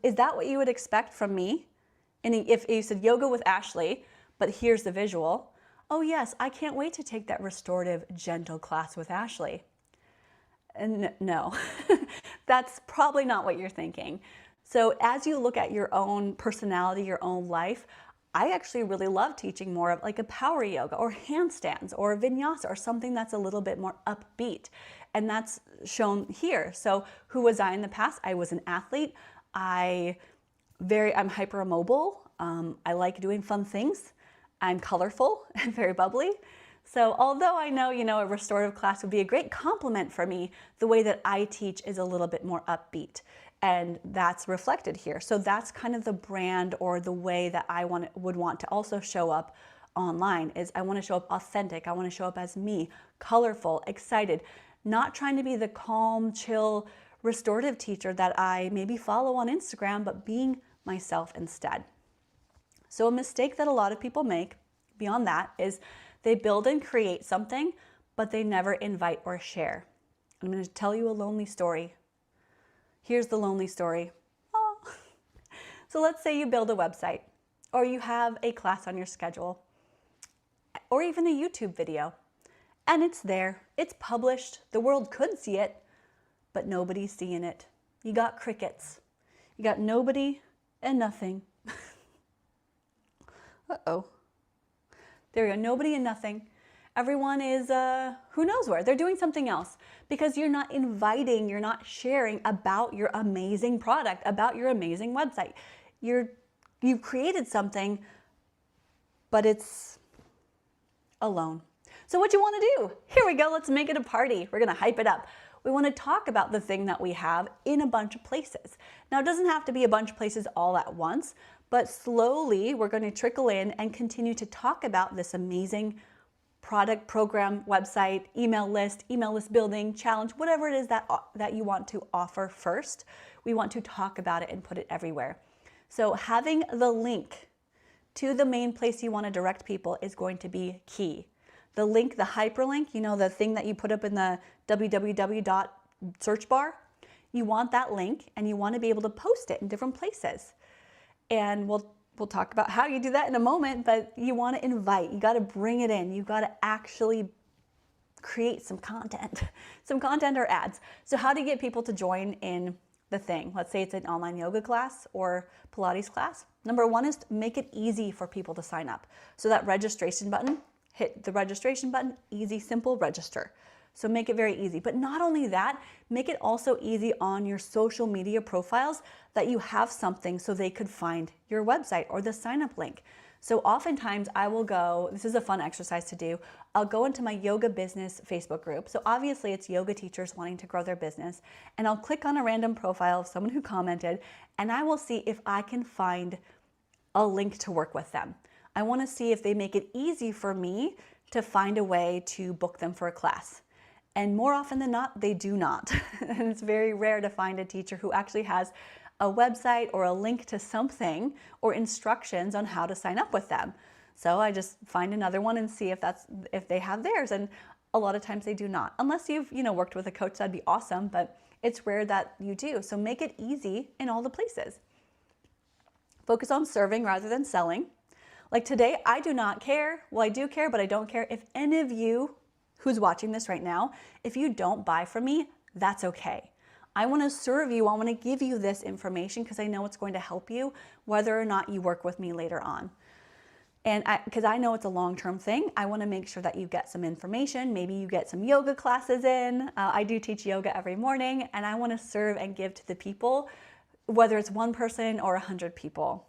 Is that what you would expect from me? And if you said yoga with Ashley, but here's the visual. Oh yes, I can't wait to take that restorative, gentle class with Ashley. And no, that's probably not what you're thinking. So as you look at your own personality, your own life, I actually really love teaching more of like a power yoga or handstands or vinyasa or something that's a little bit more upbeat. And that's shown here. So who was I in the past? I was an athlete. I'm hypermobile. I like doing fun things. I'm colorful and very bubbly. So although I know, a restorative class would be a great complement for me, the way that I teach is a little bit more upbeat, and that's reflected here. So that's kind of the brand or the way that I would want to also show up online. Is I want to show up authentic. I want to show up as me, colorful, excited, not trying to be the calm, chill, restorative teacher that I maybe follow on Instagram, but being myself instead. So a mistake that a lot of people make beyond that is they build and create something, but they never invite or share. I'm going to tell you a lonely story. Here's the lonely story. Oh. So let's say you build a website, or you have a class on your schedule, or even a YouTube video, and it's there, it's published, the world could see it, but nobody's seeing it. You got crickets. You got nobody and nothing. Uh-oh. There we go, nobody and nothing. Everyone is, who knows where? They're doing something else because you're not inviting, you're not sharing about your amazing product, about your amazing website. You've created something, but it's alone. So what you want to do? Here we go, let's make it a party. We're gonna hype it up. We want to talk about the thing that we have in a bunch of places. Now, it doesn't have to be a bunch of places all at once, but slowly we're going to trickle in and continue to talk about this amazing product, program, website, email list building, challenge, whatever it is that you want to offer first. We want to talk about it and put it everywhere. So having the link to the main place you want to direct people is going to be key. The link, the hyperlink, you know, the thing that you put up in the www search bar, you want that link and you want to be able to post it in different places. And we'll talk about how you do that in a moment, but you want to invite, you got to bring it in. You got to actually create some content or ads. So how do you get people to join in the thing? Let's say it's an online yoga class or Pilates class. Number one is to make it easy for people to sign up. So that registration button, hit the registration button, easy, simple, register. So make it very easy. But not only that, make it also easy on your social media profiles that you have something so they could find your website or the sign up link. So oftentimes I will go, this is a fun exercise to do, I'll go into my yoga business Facebook group. So obviously it's yoga teachers wanting to grow their business. And I'll click on a random profile of someone who commented and I will see if I can find a link to work with them. I want to see if they make it easy for me to find a way to book them for a class. And more often than not, they do not. And it's very rare to find a teacher who actually has a website or a link to something or instructions on how to sign up with them. So I just find another one and see if they have theirs. And a lot of times they do not. Unless you've worked with a coach, that'd be awesome, but it's rare that you do. So make it easy in all the places. Focus on serving rather than selling. Like today, I do not care. Well, I do care, but I don't care if any of you who's watching this right now, if you don't buy from me, that's okay. I want to serve you. I want to give you this information because I know it's going to help you whether or not you work with me later on. And because I know it's a long-term thing, I want to make sure that you get some information. Maybe you get some yoga classes in. I do teach yoga every morning and I want to serve and give to the people, whether it's one person or 100 people.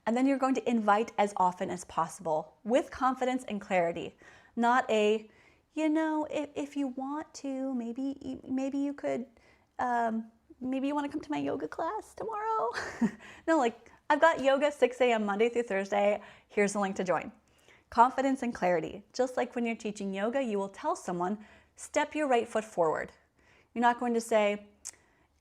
And then you're going to invite as often as possible with confidence and clarity. Not a, if you want to, maybe you could, maybe you want to come to my yoga class tomorrow. No, like I've got yoga 6 a.m. Monday through Thursday. Here's the link to join. Confidence and clarity. Just like when you're teaching yoga, you will tell someone, step your right foot forward. You're not going to say,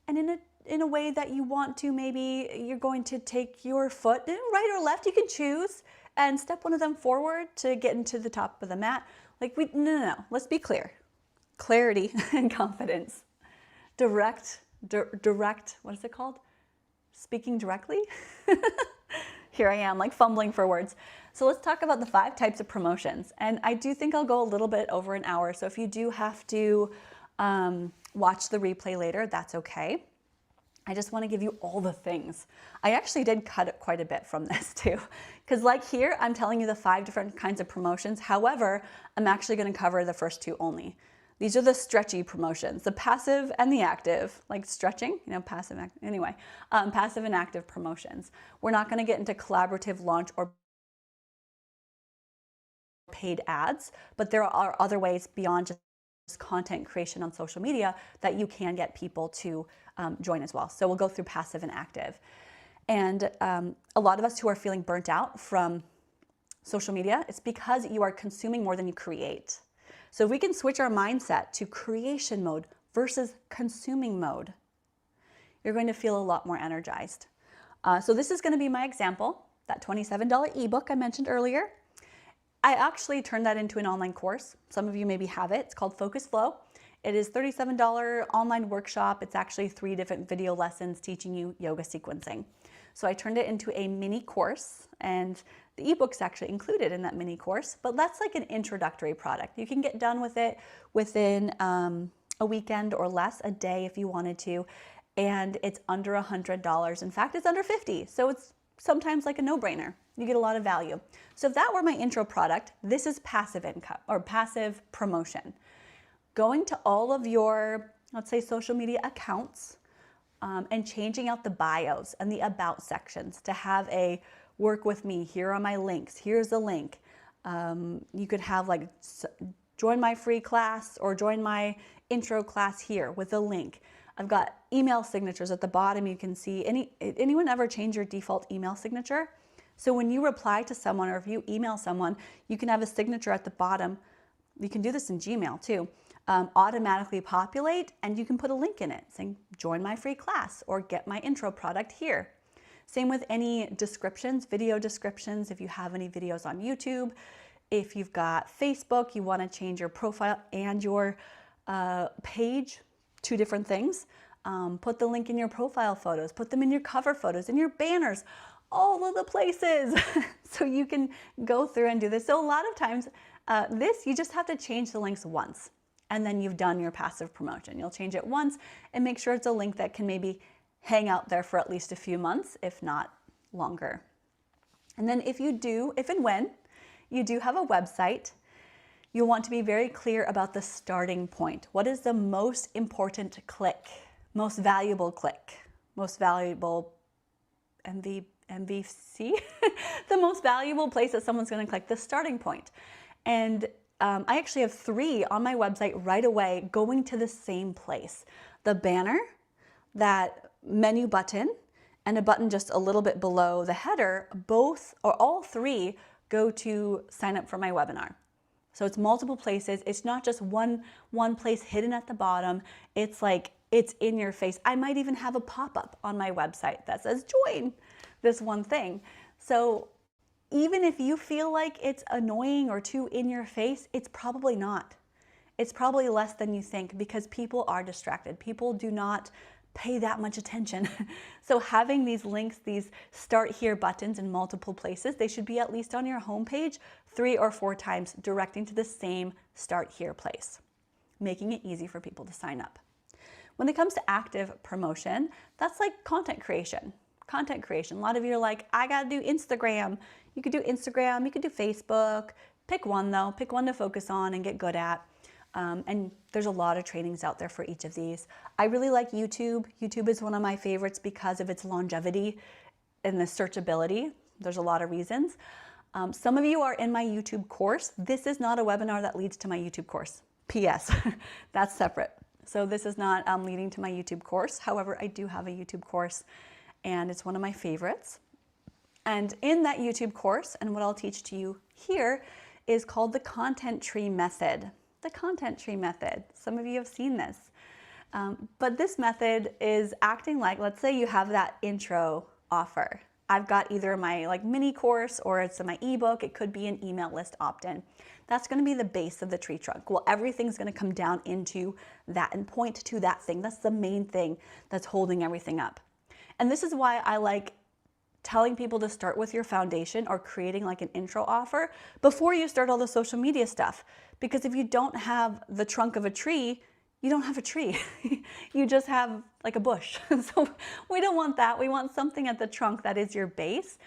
and in a way that you want to, maybe you're going to take your foot, right or left, you can choose, and step one of them forward to get into the top of the mat. Like no. Let's be clear. Clarity and confidence. Direct, what is it called? Speaking directly? Here I am, like fumbling for words. So let's talk about the 5 types of promotions. And I do think I'll go a little bit over an hour. So if you do have to watch the replay later, that's okay. I just want to give you all the things. I actually did cut quite a bit from this too. Because like here, I'm telling you the 5 different kinds of promotions. However, I'm actually going to cover the first 2 only. These are the stretchy promotions, the passive and the active, like stretching, passive and active promotions. We're not going to get into collaborative launch or paid ads, but there are other ways beyond just content creation on social media that you can get people to join as well. So we'll go through passive and active. And a lot of us who are feeling burnt out from social media, it's because you are consuming more than you create. So if we can switch our mindset to creation mode versus consuming mode, you're going to feel a lot more energized. So this is going to be my example, that $27 ebook I mentioned earlier. I actually turned that into an online course. Some of you maybe have it. It's called Focus Flow. It is $37 online workshop. It's actually 3 different video lessons teaching you yoga sequencing. So I turned it into a mini course, and the ebook's actually included in that mini course, but that's like an introductory product. You can get done with it within a weekend or less, a day if you wanted to. and it's under $100. In fact, it's under $50. So it's sometimes like a no-brainer. You get a lot of value. So if that were my intro product, this is passive income or passive promotion. Going to all of your, let's say, social media accounts and changing out the bios and the about sections to have a work with me. Here are my links. Here's the link. You could have like join my free class or join my intro class here with a link. I've got email signatures at the bottom. You can see anyone ever change your default email signature? So when you reply to someone or if you email someone, you can have a signature at the bottom. You can do this in Gmail too. Automatically populate, and you can put a link in it saying join my free class or get my intro product here. Same with any descriptions, video descriptions. If you have any videos on YouTube, if you've got Facebook, you want to change your profile and your page, two different things. Put the link in your profile photos, put them in your cover photos, in your banners, all of the places. So you can go through and do this. So a lot of times you just have to change the links once, and then you've done your passive promotion. You'll change it once and make sure it's a link that can maybe hang out there for at least a few months, if not longer. And then if and when you do have a website, you'll want to be very clear about the starting point. What is the most important click, most valuable click, most valuable MVC, the most valuable place that someone's going to click, the starting point. And I actually have 3 on my website right away going to the same place. The banner, that menu button, and a button just a little bit below the header, both or all 3 go to sign up for my webinar. So it's multiple places. It's not just one place hidden at the bottom. It's like it's in your face. I might even have a pop-up on my website that says join this one thing. So even if you feel like it's annoying or too in your face, it's probably not. It's probably less than you think because people are distracted. People do not pay that much attention. So having these links, these start here buttons in multiple places, they should be at least on your homepage 3 or 4 times, directing to the same start here place, making it easy for people to sign up. When it comes to active promotion, that's like content creation. Content creation. A lot of you are like, I gotta do Instagram. You could do Instagram, you could do Facebook. Pick one though, pick one to focus on and get good at. And there's a lot of trainings out there for each of these. I really like YouTube. YouTube is one of my favorites because of its longevity and the searchability. There's a lot of reasons. Some of you are in my YouTube course. This is not a webinar that leads to my YouTube course. P.S. That's separate. So this is not leading to my YouTube course. However, I do have a YouTube course and it's one of my favorites. And in that YouTube course, and what I'll teach to you here, is called the content tree method. The content tree method. Some of you have seen this. But this method is acting like, let's say you have that intro offer. I've got either my like mini course or it's my ebook. It could be an email list opt-in. That's going to be the base of the tree trunk. Well, everything's going to come down into that and point to that thing. That's the main thing that's holding everything up. And this is why I like telling people to start with your foundation or creating like an intro offer before you start all the social media stuff. Because if you don't have the trunk of a tree, you don't have a tree. You just have like a bush. So we don't want that. We want something at the trunk that is your base.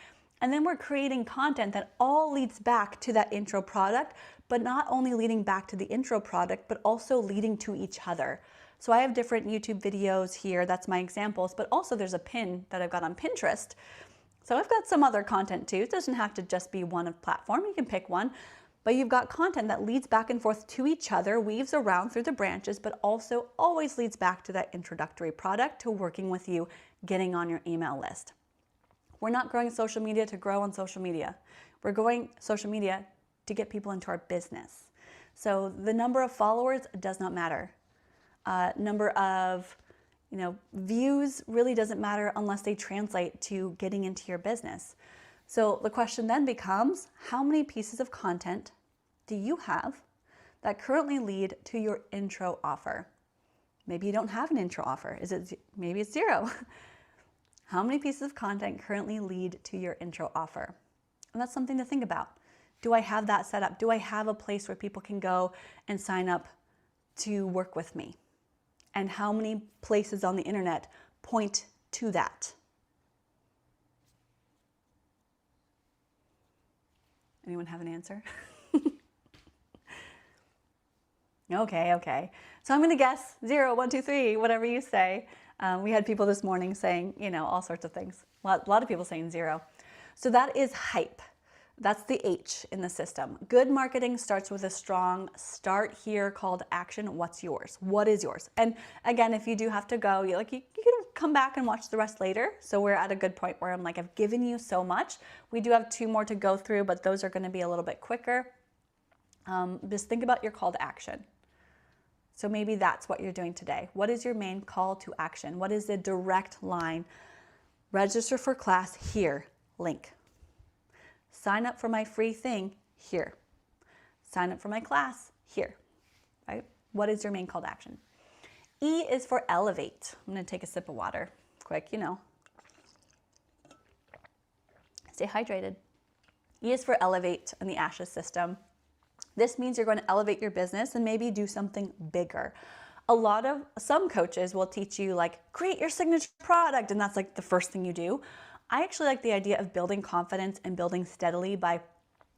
And then we're creating content that all leads back to that intro product, but not only leading back to the intro product, but also leading to each other. So I have different YouTube videos here. That's my examples, but also there's a pin that I've got on Pinterest. So I've got some other content too. It doesn't have to just be one platform. You can pick one, but you've got content that leads back and forth to each other, weaves around through the branches, but also always leads back to that introductory product, to working with you, getting on your email list. We're not growing social media to grow on social media. We're growing social media to get people into our business. So the number of followers does not matter. Number of views really doesn't matter unless they translate to getting into your business. So the question then becomes, how many pieces of content do you have that currently lead to your intro offer? Maybe you don't have an intro offer. Maybe it's 0. How many pieces of content currently lead to your intro offer? And that's something to think about. Do I have that set up? Do I have a place where people can go and sign up to work with me? And how many places on the internet point to that? Anyone have an answer? Okay. So I'm going to guess 0, 1, 2, 3, whatever you say. We had people this morning saying, all sorts of things. A lot of people saying 0. So that is hype. That's the H in the system. Good marketing starts with a strong start here, call to action. What's yours? What is yours? And again, if you do have to go, you can come back and watch the rest later. So we're at a good point where I'm like, I've given you so much. We do have 2 more to go through, but those are going to be a little bit quicker. Just think about your call to action. So maybe that's what you're doing today. What is your main call to action? What is the direct line? Register for class here, link. Sign up for my free thing here. Sign up for my class here, right? What is your main call to action? E is for elevate. I'm going to take a sip of water quick, Stay hydrated. E is for elevate in the ASHA system. This means you're going to elevate your business and maybe do something bigger. Some coaches will teach you create your signature product, and that's the first thing you do. I actually like the idea of building confidence and building steadily by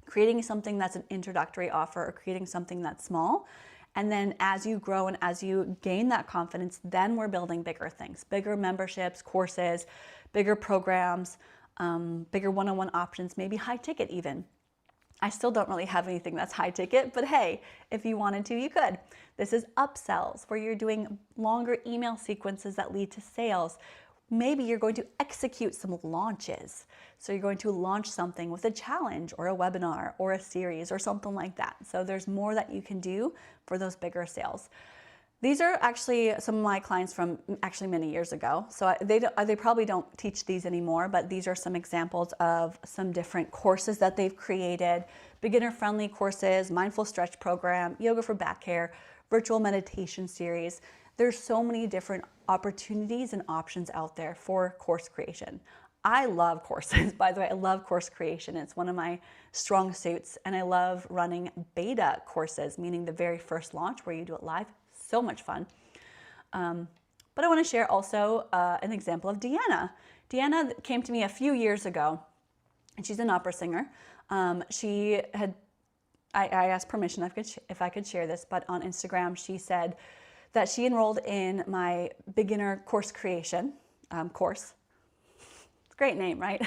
creating something that's an introductory offer or creating something that's small. And then as you grow and as you gain that confidence, then we're building bigger things, bigger memberships, courses, bigger programs, bigger one-on-one options, maybe high ticket even. I still don't really have anything that's high ticket, but hey, if you wanted to, you could. This is upsells, where you're doing longer email sequences that lead to sales. Maybe you're going to execute some launches. So you're going to launch something with a challenge or a webinar or a series or something like that. So there's more that you can do for those bigger sales. These are actually some of my clients from many years ago. So they probably don't teach these anymore, but these are some examples of some different courses that they've created. Beginner-friendly courses, mindful stretch program, yoga for back hair, virtual meditation series. There's so many different opportunities and options out there for course creation. I love courses, by the way. I love course creation. It's one of my strong suits, and I love running beta courses, meaning the very first launch where you do it live. So much fun. But I want to share also an example of Deanna. Deanna came to me a few years ago, and she's an opera singer. I asked permission if I could share this, but on Instagram she said that she enrolled in my beginner course creation course. Great name, right?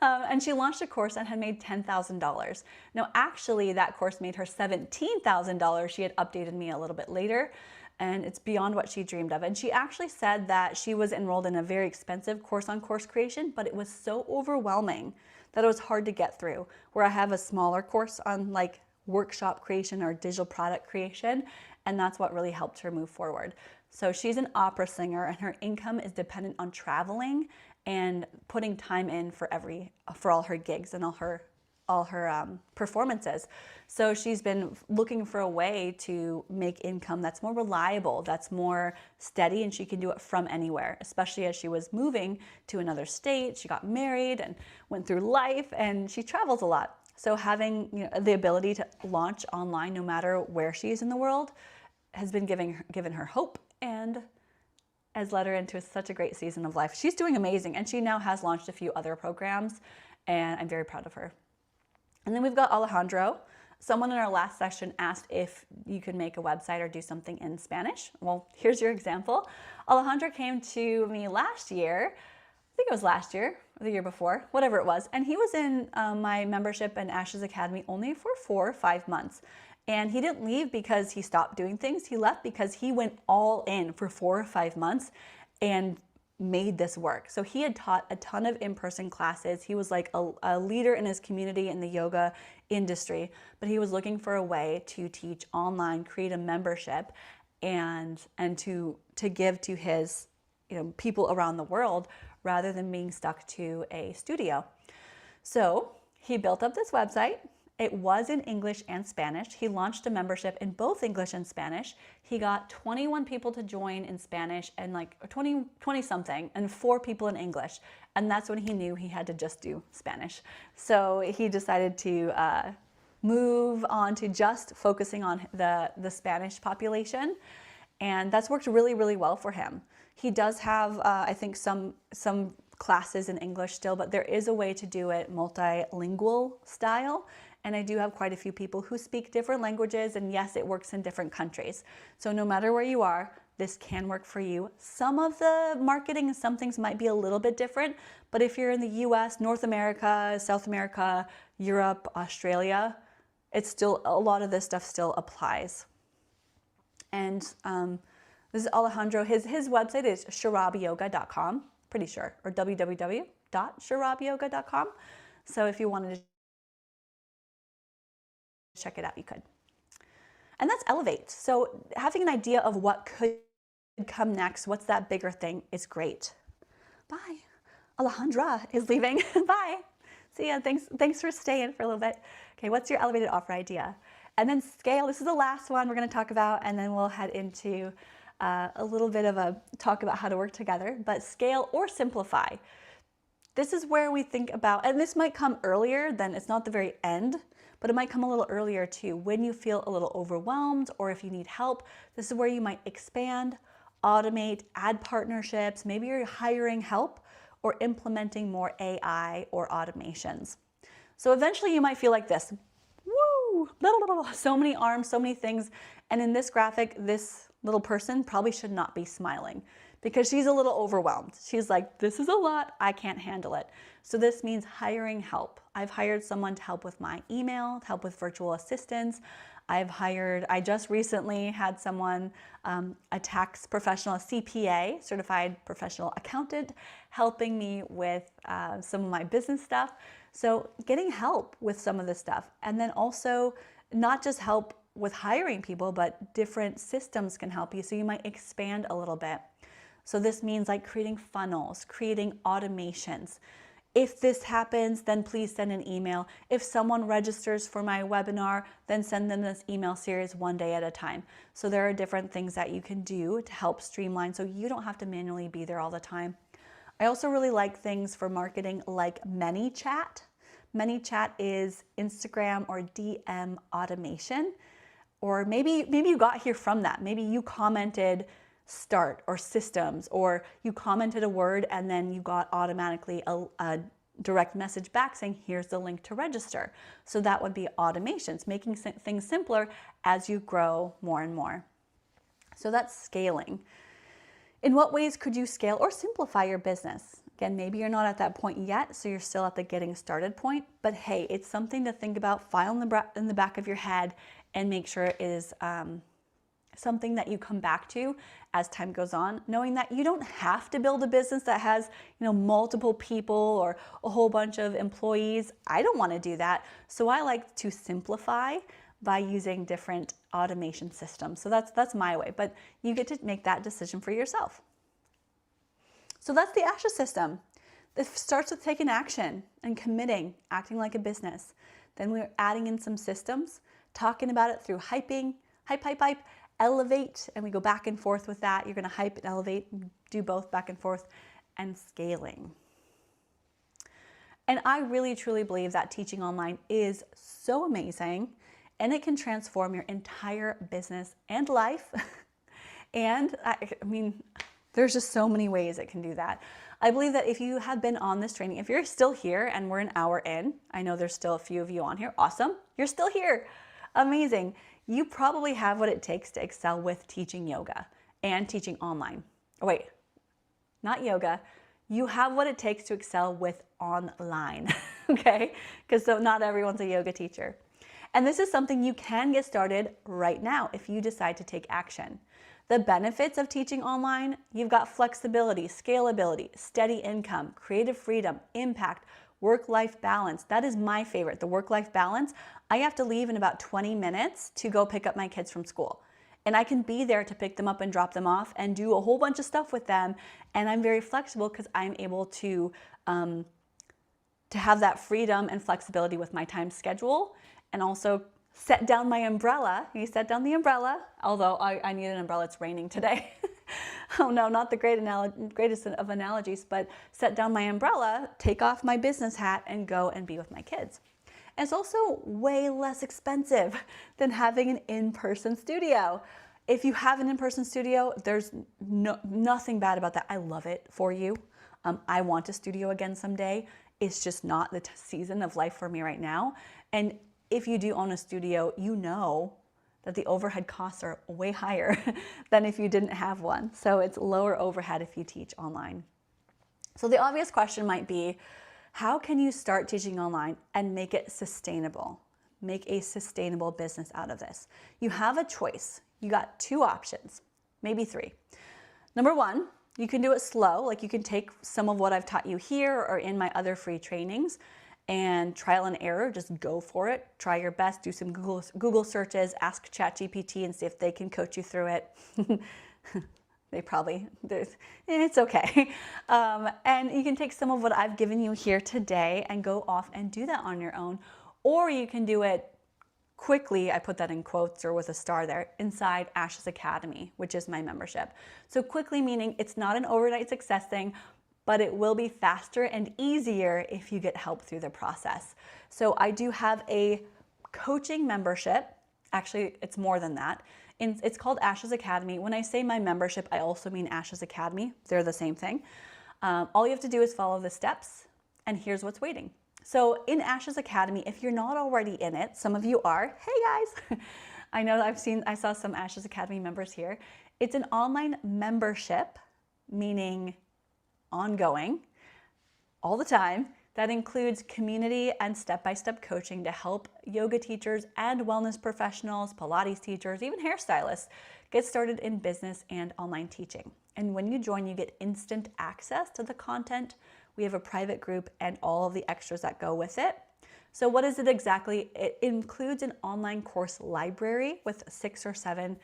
And she launched a course and had made $10,000. Now, actually, that course made her $17,000. She had updated me a little bit later, and it's beyond what she dreamed of. And she actually said that she was enrolled in a very expensive course on course creation, but it was so overwhelming that it was hard to get through. Where I have a smaller course on workshop creation or digital product creation, and that's what really helped her move forward. So she's an opera singer, and her income is dependent on traveling and putting time in for all her gigs and all her performances. So she's been looking for a way to make income that's more reliable, that's more steady, and she can do it from anywhere, especially as she was moving to another state. She got married and went through life, and she travels a lot. So having the ability to launch online no matter where she is in the world has been given her hope and has led her into such a great season of life. She's doing amazing, and she now has launched a few other programs, and I'm very proud of her. And then we've got Alejandro. Someone in our last session asked if you could make a website or do something in Spanish. Well, here's your example. Alejandro came to me last year. I think it was last year or the year before, whatever it was. And he was in my membership in Ash's Academy only for 4 or 5 months. And he didn't leave because he stopped doing things. He left because he went all in for 4 or 5 months and made this work. So he had taught a ton of in-person classes. He was like a leader in his community in the yoga industry, but he was looking for a way to teach online, create a membership, and to give to his people around the world rather than being stuck to a studio. So he built up this website. It was in English and Spanish. He launched a membership in both English and Spanish. He got 21 people to join in Spanish and 20 something and 4 people in English. And that's when he knew he had to just do Spanish. So he decided to move on to just focusing on the Spanish population. And that's worked really, really well for him. He does have, I think, some classes in English still, but there is a way to do it multilingual style. And I do have quite a few people who speak different languages, and yes, it works in different countries. So no matter where you are, this can work for you. Some of the marketing and some things might be a little bit different, but if you're in the US, North America, South America, Europe, Australia, it's still, a lot of this stuff still applies. And this is Alejandro. His website is sharabiyoga.com, pretty sure, or www.sharabiyoga.com. So if you wanted to check it out, you could. And that's Elevate. So having an idea of what could come next, what's that bigger thing, is great. Bye. Alejandra is leaving. Bye. See ya. Thanks for staying for a little bit. Okay, what's your elevated offer idea? And then scale. This is the last one we're going to talk about, and then we'll head into a little bit of a talk about how to work together. But scale or simplify. This is where we think about, and this might come earlier, then it's not the very end, but it might come a little earlier too. When you feel a little overwhelmed or if you need help, this is where you might expand, automate, add partnerships. Maybe you're hiring help or implementing more AI or automations. So eventually you might feel like this. Woo! Blah, blah, blah, blah. So many arms, so many things. And in this graphic, this little person probably should not be smiling because she's a little overwhelmed. She's like, this is a lot, I can't handle it. So this means hiring help. I've hired someone to help with my email, to help with virtual assistants. I just recently had someone, a tax professional, a CPA, certified professional accountant, helping me with some of my business stuff. So getting help with some of this stuff. And then also not just help with hiring people, but different systems can help you. So you might expand a little bit. So this means like creating funnels, creating automations. If this happens, then please send an email. If someone registers for my webinar, then send them this email series one day at a time. So there are different things that you can do to help streamline so you don't have to manually be there all the time. I also really like things for marketing like ManyChat. ManyChat is Instagram or DM automation. Or maybe you got here from that. Maybe you commented start or systems, or you commented a word and then you got automatically a direct message back saying, here's the link to register. So that would be automations, making things simpler as you grow more and more. So that's scaling. In what ways could you scale or simplify your business? Again, maybe you're not at that point yet, so you're still at the getting started point, but hey, it's something to think about, file in the back of your head, and make sure it is something that you come back to as time goes on, knowing that you don't have to build a business that has, multiple people or a whole bunch of employees. I don't want to do that. So I like to simplify by using different automation systems. So that's my way, but you get to make that decision for yourself. So that's the ASHA system. It starts with taking action and committing, acting like a business. Then we're adding in some systems, talking about it through hyping, hype, elevate, and we go back and forth with that. You're going to hype and elevate, do both back and forth, and scaling. And I really truly believe that teaching online is so amazing, and it can transform your entire business and life. And I mean, there's just so many ways it can do that. I believe that if you have been on this training, if you're still here and we're an hour in, I know there's still a few of you on here. Awesome. You're still here. Amazing. You probably have what it takes to excel with teaching yoga and teaching online. Oh, wait, not yoga. You have what it takes to excel with online, okay? Because so not everyone's a yoga teacher. And this is something you can get started right now if you decide to take action. The benefits of teaching online, you've got flexibility, scalability, steady income, creative freedom, impact, work-life balance. That is my favorite, the work-life balance. I have to leave in about 20 minutes to go pick up my kids from school. And I can be there to pick them up and drop them off and do a whole bunch of stuff with them. And I'm very flexible because I'm able to have that freedom and flexibility with my time schedule, and also set down my umbrella. You set down the umbrella, although I need an umbrella, it's raining today. Oh no, not the greatest of analogies, but set down my umbrella, take off my business hat, and go and be with my kids. And it's also way less expensive than having an in-person studio. If you have an in-person studio, there's nothing bad about that. I love it for you. I want a studio again someday. It's just not the season of life for me right now. And if you do own a studio, you know that the overhead costs are way higher than if you didn't have one. So it's lower overhead if you teach online. So the obvious question might be, how can you start teaching online and make it sustainable? Make a sustainable business out of this. You have a choice. You got 2 options, maybe 3. Number 1, you can do it slow. Like you can take some of what I've taught you here or in my other free trainings and trial and error, just go for it. Try your best, do some Google searches, ask ChatGPT and see if they can coach you through it. It's okay. And you can take some of what I've given you here today and go off and do that on your own. Or you can do it quickly, I put that in quotes or with a star there, inside Ash's Academy, which is my membership. So quickly meaning it's not an overnight success thing, but it will be faster and easier if you get help through the process. So I do have a coaching membership. Actually, it's more than that. It's called Ash's Academy. When I say my membership, I also mean Ash's Academy. They're the same thing. All you have to do is follow the steps, and here's what's waiting. So in Ash's Academy, if you're not already in it, some of you are, hey guys, I know I saw some Ash's Academy members here. It's an online membership, meaning ongoing, all the time, that includes community and step-by-step coaching to help yoga teachers and wellness professionals, Pilates teachers, even hairstylists get started in business and online teaching. And when you join, you get instant access to the content. We have a private group and all of the extras that go with it. So what is it exactly? It includes an online course library with 6 or 7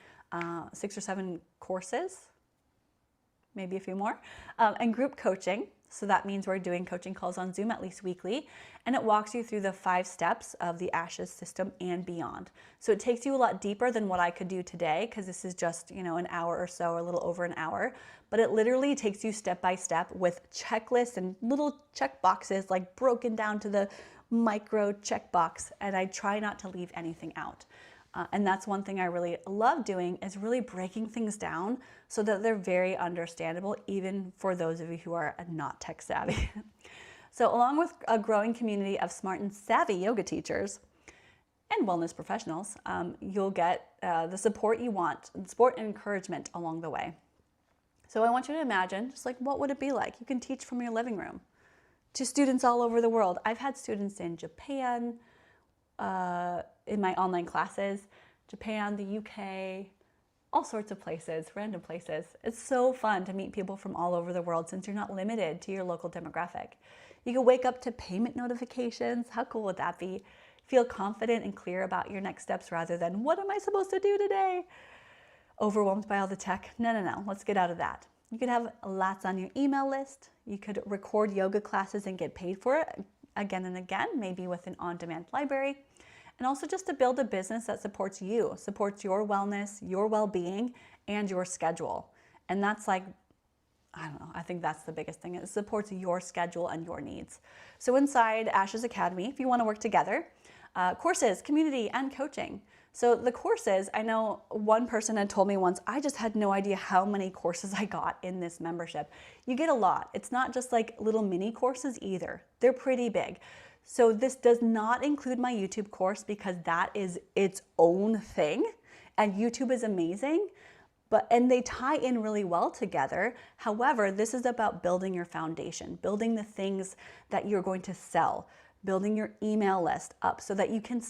courses, maybe a few more, and group coaching. So that means we're doing coaching calls on Zoom at least weekly, and it walks you through the 5 steps of the Ash's system and beyond. So it takes you a lot deeper than what I could do today, because this is just, an hour or so, or a little over an hour, but it literally takes you step by step with checklists and little check boxes, like broken down to the micro checkbox, and I try not to leave anything out. And that's one thing I really love doing, is really breaking things down so that they're very understandable, even for those of you who are not tech savvy. So along with a growing community of smart and savvy yoga teachers and wellness professionals, you'll get the support you want, support and encouragement along the way. So I want you to imagine, just like, what would it be like? You can teach from your living room to students all over the world. I've had students in Japan, in my online classes, Japan, the UK, all sorts of places, random places. It's so fun to meet people from all over the world since you're not limited to your local demographic. You can wake up to payment notifications. How cool would that be? Feel confident and clear about your next steps rather than, what am I supposed to do today? Overwhelmed by all the tech. No. Let's get out of that. You could have lots on your email list. You could record yoga classes and get paid for it again and again, maybe with an on-demand library. And also just to build a business that supports you, supports your wellness, your well-being, and your schedule. And that's like, I don't know, I think that's the biggest thing. It supports your schedule and your needs. So inside Ash's Academy, if you want to work together, courses, community, and coaching. So the courses, I know one person had told me once, I just had no idea how many courses I got in this membership. You get a lot. It's not just like little mini courses either. They're pretty big. So this does not include my YouTube course because that is its own thing, and YouTube is amazing, and they tie in really well together. However, this is about building your foundation, building the things that you're going to sell, building your email list up so that you can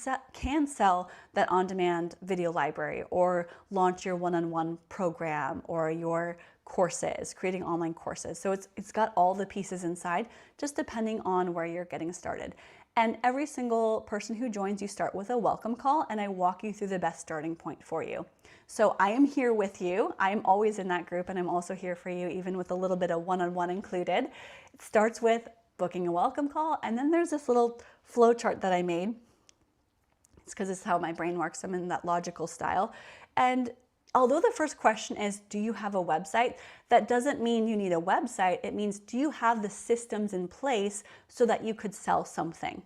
sell that on-demand video library or launch your one-on-one program or your courses, creating online courses. So it's got all the pieces inside, just depending on where you're getting started. And every single person who joins, you start with a welcome call, and I walk you through the best starting point for you. So I am here with you. I am always in that group, and I'm also here for you, even with a little bit of one-on-one included. It starts with booking a welcome call, and then there's this little flow chart that I made. It's because it's how my brain works. I'm in that logical style. And although the first question is, do you have a website? That doesn't mean you need a website. It means, do you have the systems in place so that you could sell something?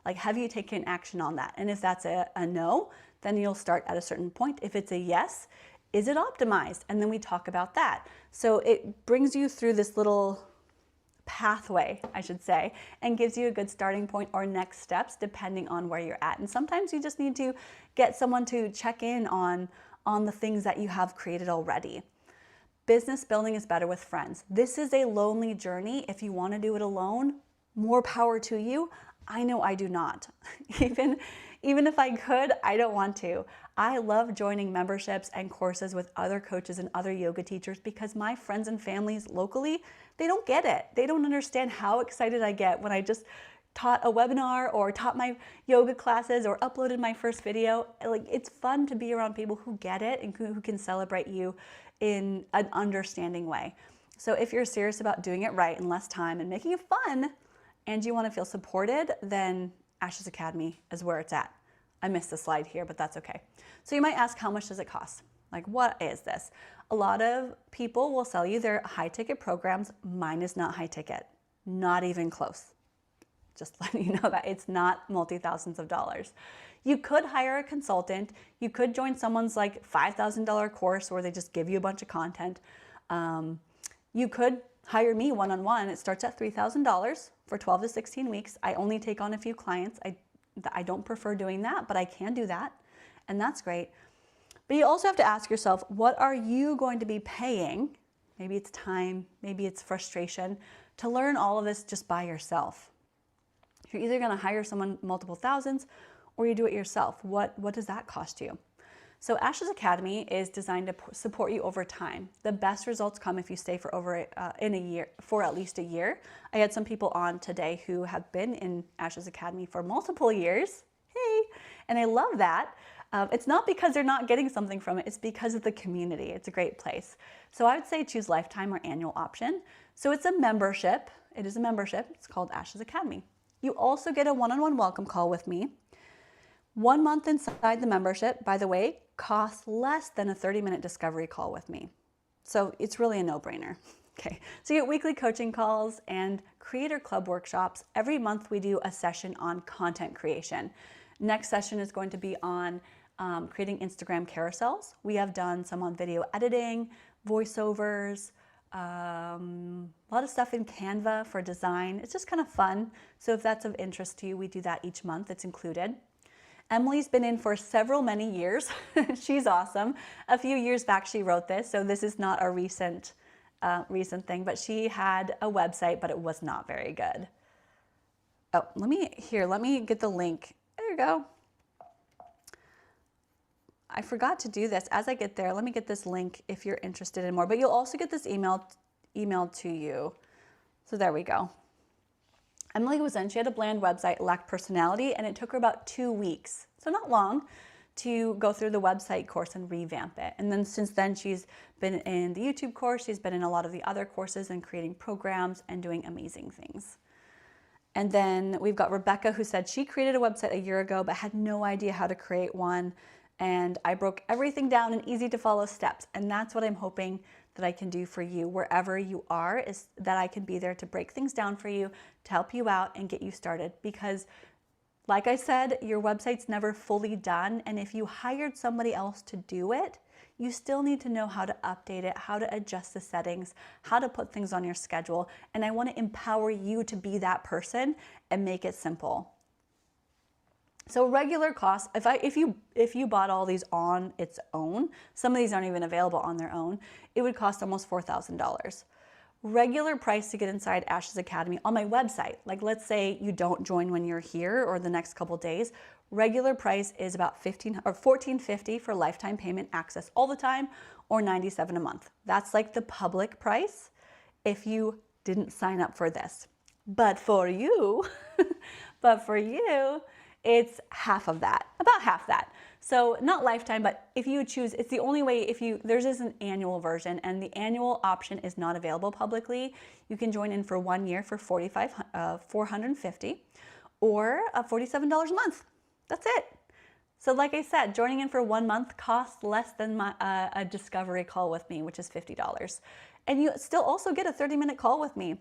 Like, have you taken action on that? And if that's a no, then you'll start at a certain point. If it's a yes, Is it optimized? And then we talk about that. So it brings you through this little pathway, I should say, and gives you a good starting point or next steps depending on where you're at. And sometimes you just need to get someone to check in on the things that you have created already. Business building is better with friends. This is a lonely journey. If you want to do it alone, more power to you. I know I do not. Even if I could, I don't want to. I love joining memberships and courses with other coaches and other yoga teachers because my friends and families locally, they don't get it. They don't understand how excited I get when I just taught a webinar or taught my yoga classes or uploaded my first video. Like, it's fun to be around people who get it and who can celebrate you in an understanding way. So if you're serious about doing it right in less time and making it fun and you want to feel supported, then Ash's Academy is where it's at. I missed the slide here, but that's okay. So you might ask, how much does it cost? Like, what is this? A lot of people will sell you their high ticket programs. Mine is not high ticket, not even close. Just letting you know that it's not multi-thousands of dollars. You could hire a consultant. You could join someone's like $5,000 course where they just give you a bunch of content. You could hire me one-on-one. It starts at $3,000 for 12 to 16 weeks. I only take on a few clients. I don't prefer doing that, but I can do that, and that's great. But you also have to ask yourself, what are you going to be paying? Maybe it's time, maybe it's frustration, to learn all of this just by yourself. You're either going to hire someone multiple thousands or you do it yourself. What does that cost you? So Ash's Academy is designed to support you over time. The best results come if you stay for for at least a year. I had some people on today who have been in Ash's Academy for multiple years. Hey, and I love that. It's not because they're not getting something from it. It's because of the community. It's a great place. So I would say choose lifetime or annual option. So it's a membership. It is a membership. It's called Ash's Academy. You also get a one-on-one welcome call with me. 1 month inside the membership, by the way, costs less than a 30-minute discovery call with me. So it's really a no-brainer. Okay, so you get weekly coaching calls and creator club workshops. Every month we do a session on content creation. Next session is going to be on creating Instagram carousels. We have done some on video editing, voiceovers, a lot of stuff in Canva for design. It's just kind of fun. So if that's of interest to you, we do that each month. It's included. Emily's been in for many years. She's awesome. A few years back she wrote this, so this is not a recent thing, but she had a website, but it was not very good. Oh, let me get the link. There you go. I forgot to do this. As I get there, let me get this link if you're interested in more, but you'll also get this emailed to you. So there we go. Emily was in, she had a bland website, lacked personality, and it took her about 2 weeks, so not long, to go through the website course and revamp it. And then since then, she's been in the YouTube course, she's been in a lot of the other courses and creating programs and doing amazing things. And then we've got Rebecca, who said she created a website a year ago, but had no idea how to create one. And I broke everything down in easy to follow steps. And that's what I'm hoping that I can do for you wherever you are, is that I can be there to break things down for you, to help you out and get you started. Because like I said, your website's never fully done. And if you hired somebody else to do it, you still need to know how to update it, how to adjust the settings, how to put things on your schedule. And I want to empower you to be that person and make it simple. So regular costs, if you bought all these on its own, some of these aren't even available on their own, it would cost almost $4,000. Regular price to get inside Ash's Academy on my website, like let's say you don't join when you're here or the next couple days, regular price is about $14.50 for lifetime payment access all the time, or $97 a month. That's like the public price if you didn't sign up for this. But for you, it's half of that, about half that. So not lifetime, but if you choose, it's the only way, there's an annual version, and the annual option is not available publicly. You can join in for 1 year for $450 or $47 a month. That's it. So like I said, joining in for 1 month costs less than a discovery call with me, which is $50. And you still also get a 30-minute call with me.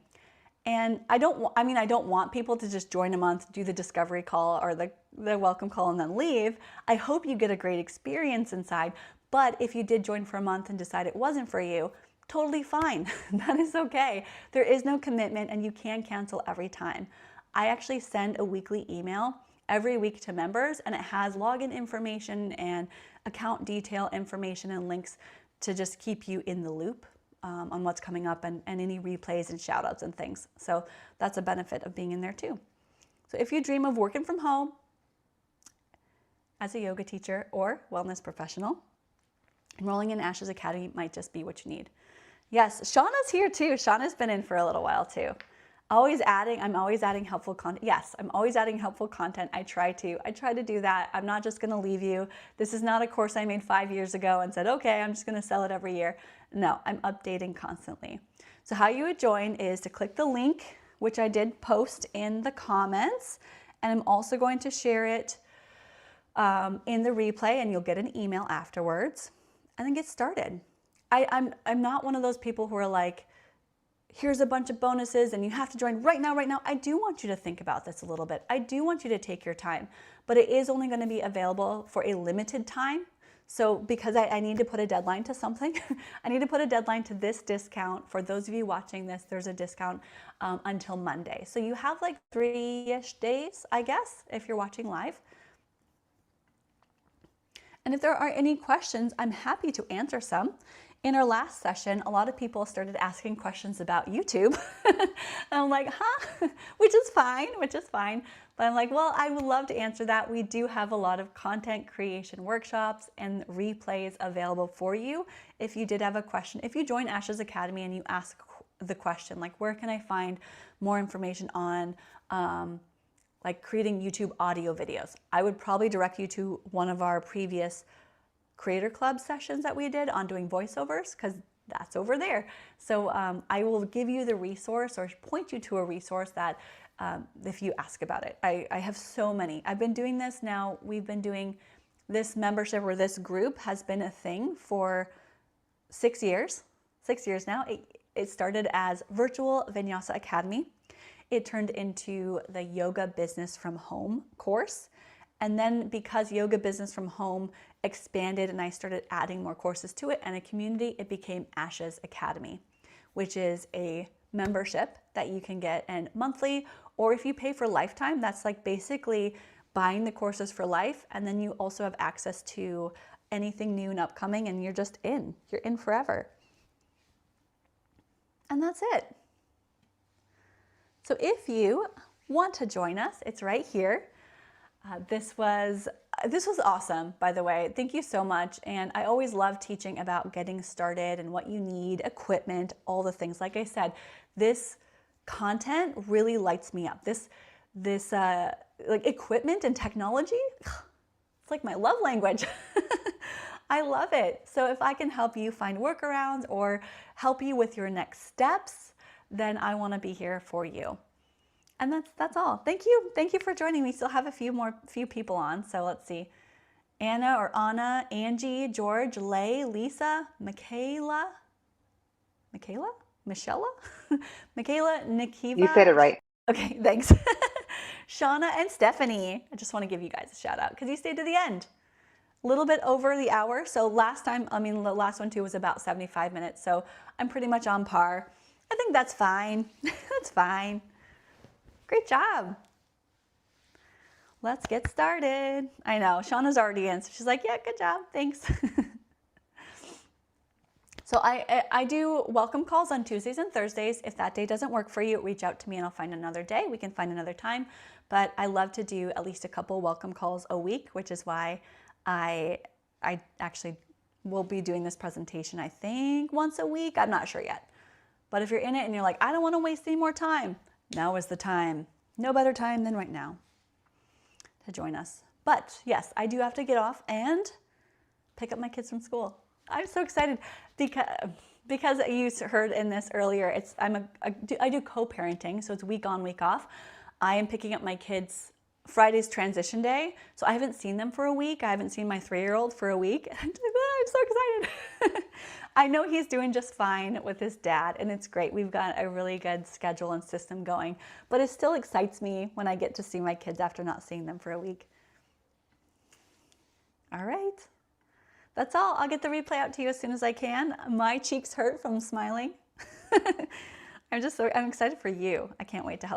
And I don't want people to just join a month, do the discovery call or the welcome call and then leave. I hope you get a great experience inside, But if you did join for a month and decide it wasn't for you, totally fine. That is okay. There is no commitment and you can cancel every time. I actually send a weekly email every week to members, and it has login information and account detail information and links to just keep you in the loop on what's coming up and any replays and shout outs and things. So that's a benefit of being in there too. So if you dream of working from home as a yoga teacher or wellness professional, enrolling in Ashes Academy might just be what you need. Yes, Shauna's here too. Shauna's been in for a little while too. I'm always adding helpful content. Yes, I'm always adding helpful content. I try to do that. I'm not just gonna leave you. This is not a course I made 5 years ago and said, okay, I'm just gonna sell it every year. No, I'm updating constantly. So how you would join is to click the link, which I did post in the comments, and I'm also going to share it in the replay, and you'll get an email afterwards, and then get started. I'm not one of those people who are like, here's a bunch of bonuses and you have to join right now. I do want you to think about this a little bit. I do want you to take your time, but it is only going to be available for a limited time. So because I need to put a deadline to something, I need to put a deadline to this discount. For those of you watching this, there's a discount until Monday. So you have like 3-ish days, I guess, if you're watching live. And if there are any questions, I'm happy to answer some. In our last session, a lot of people started asking questions about YouTube. And I'm like, huh? Which is fine. But I'm like, well, I would love to answer that. We do have a lot of content creation workshops and replays available for you. If you did have a question, if you join Ashes Academy and you ask the question, like, where can I find more information on like creating YouTube audio videos? I would probably direct you to one of our previous Creator Club sessions that we did on doing voiceovers, because that's over there. So I will give you the resource or point you to a resource that if you ask about it. I have so many. I've been doing this now. We've been doing this membership, or this group has been a thing for 6 years. 6 years now. It started as Virtual Vinyasa Academy. It turned into the Yoga Business from Home course. And then because Yoga Business from Home expanded and I started adding more courses to it and a community, it became Ashes Academy, which is a membership that you can get and monthly, or if you pay for lifetime, that's like basically buying the courses for life. And then you also have access to anything new and upcoming, and you're in forever. And that's it. So if you want to join us, it's right here. This was awesome, by the way. Thank you so much. And I always love teaching about getting started and what you need, equipment, all the things. Like I said, this content really lights me up. This like equipment and technology, it's like my love language. I love it. So if I can help you find workarounds or help you with your next steps, then I want to be here for you. And that's all. Thank you. Thank you for joining me. Still have a few people on. So let's see. Anna, Angie, George, Lay, Lisa, Michaela, Michaela, Nikiva. You said it right. Okay, thanks. Shauna and Stephanie. I just want to give you guys a shout out because you stayed to the end. A little bit over the hour. So the last one too was about 75 minutes. So I'm pretty much on par. I think that's fine. That's fine. Great job. Let's get started. I know, Shauna's already in, so she's like, yeah, good job, thanks. So I do welcome calls on Tuesdays and Thursdays. If that day doesn't work for you, reach out to me and I'll find another day. We can find another time. But I love to do at least a couple welcome calls a week, which is why I actually will be doing this presentation, I think, once a week. I'm not sure yet. But if you're in it and you're like, I don't want to waste any more time, now is the time. No better time than right now to join us. But yes, I do have to get off and pick up my kids from school. I'm so excited because you heard in this earlier, I do co-parenting, so it's week on, week off. I am picking up my kids Friday's transition day, so I haven't seen them for a week. I haven't seen my 3-year-old for a week. I'm so excited. I know he's doing just fine with his dad, and it's great. We've got a really good schedule and system going, but it still excites me when I get to see my kids after not seeing them for a week. All right. that's all. I'll get the replay out to you as soon as I can. My cheeks hurt from smiling. I'm excited for you. I can't wait to help.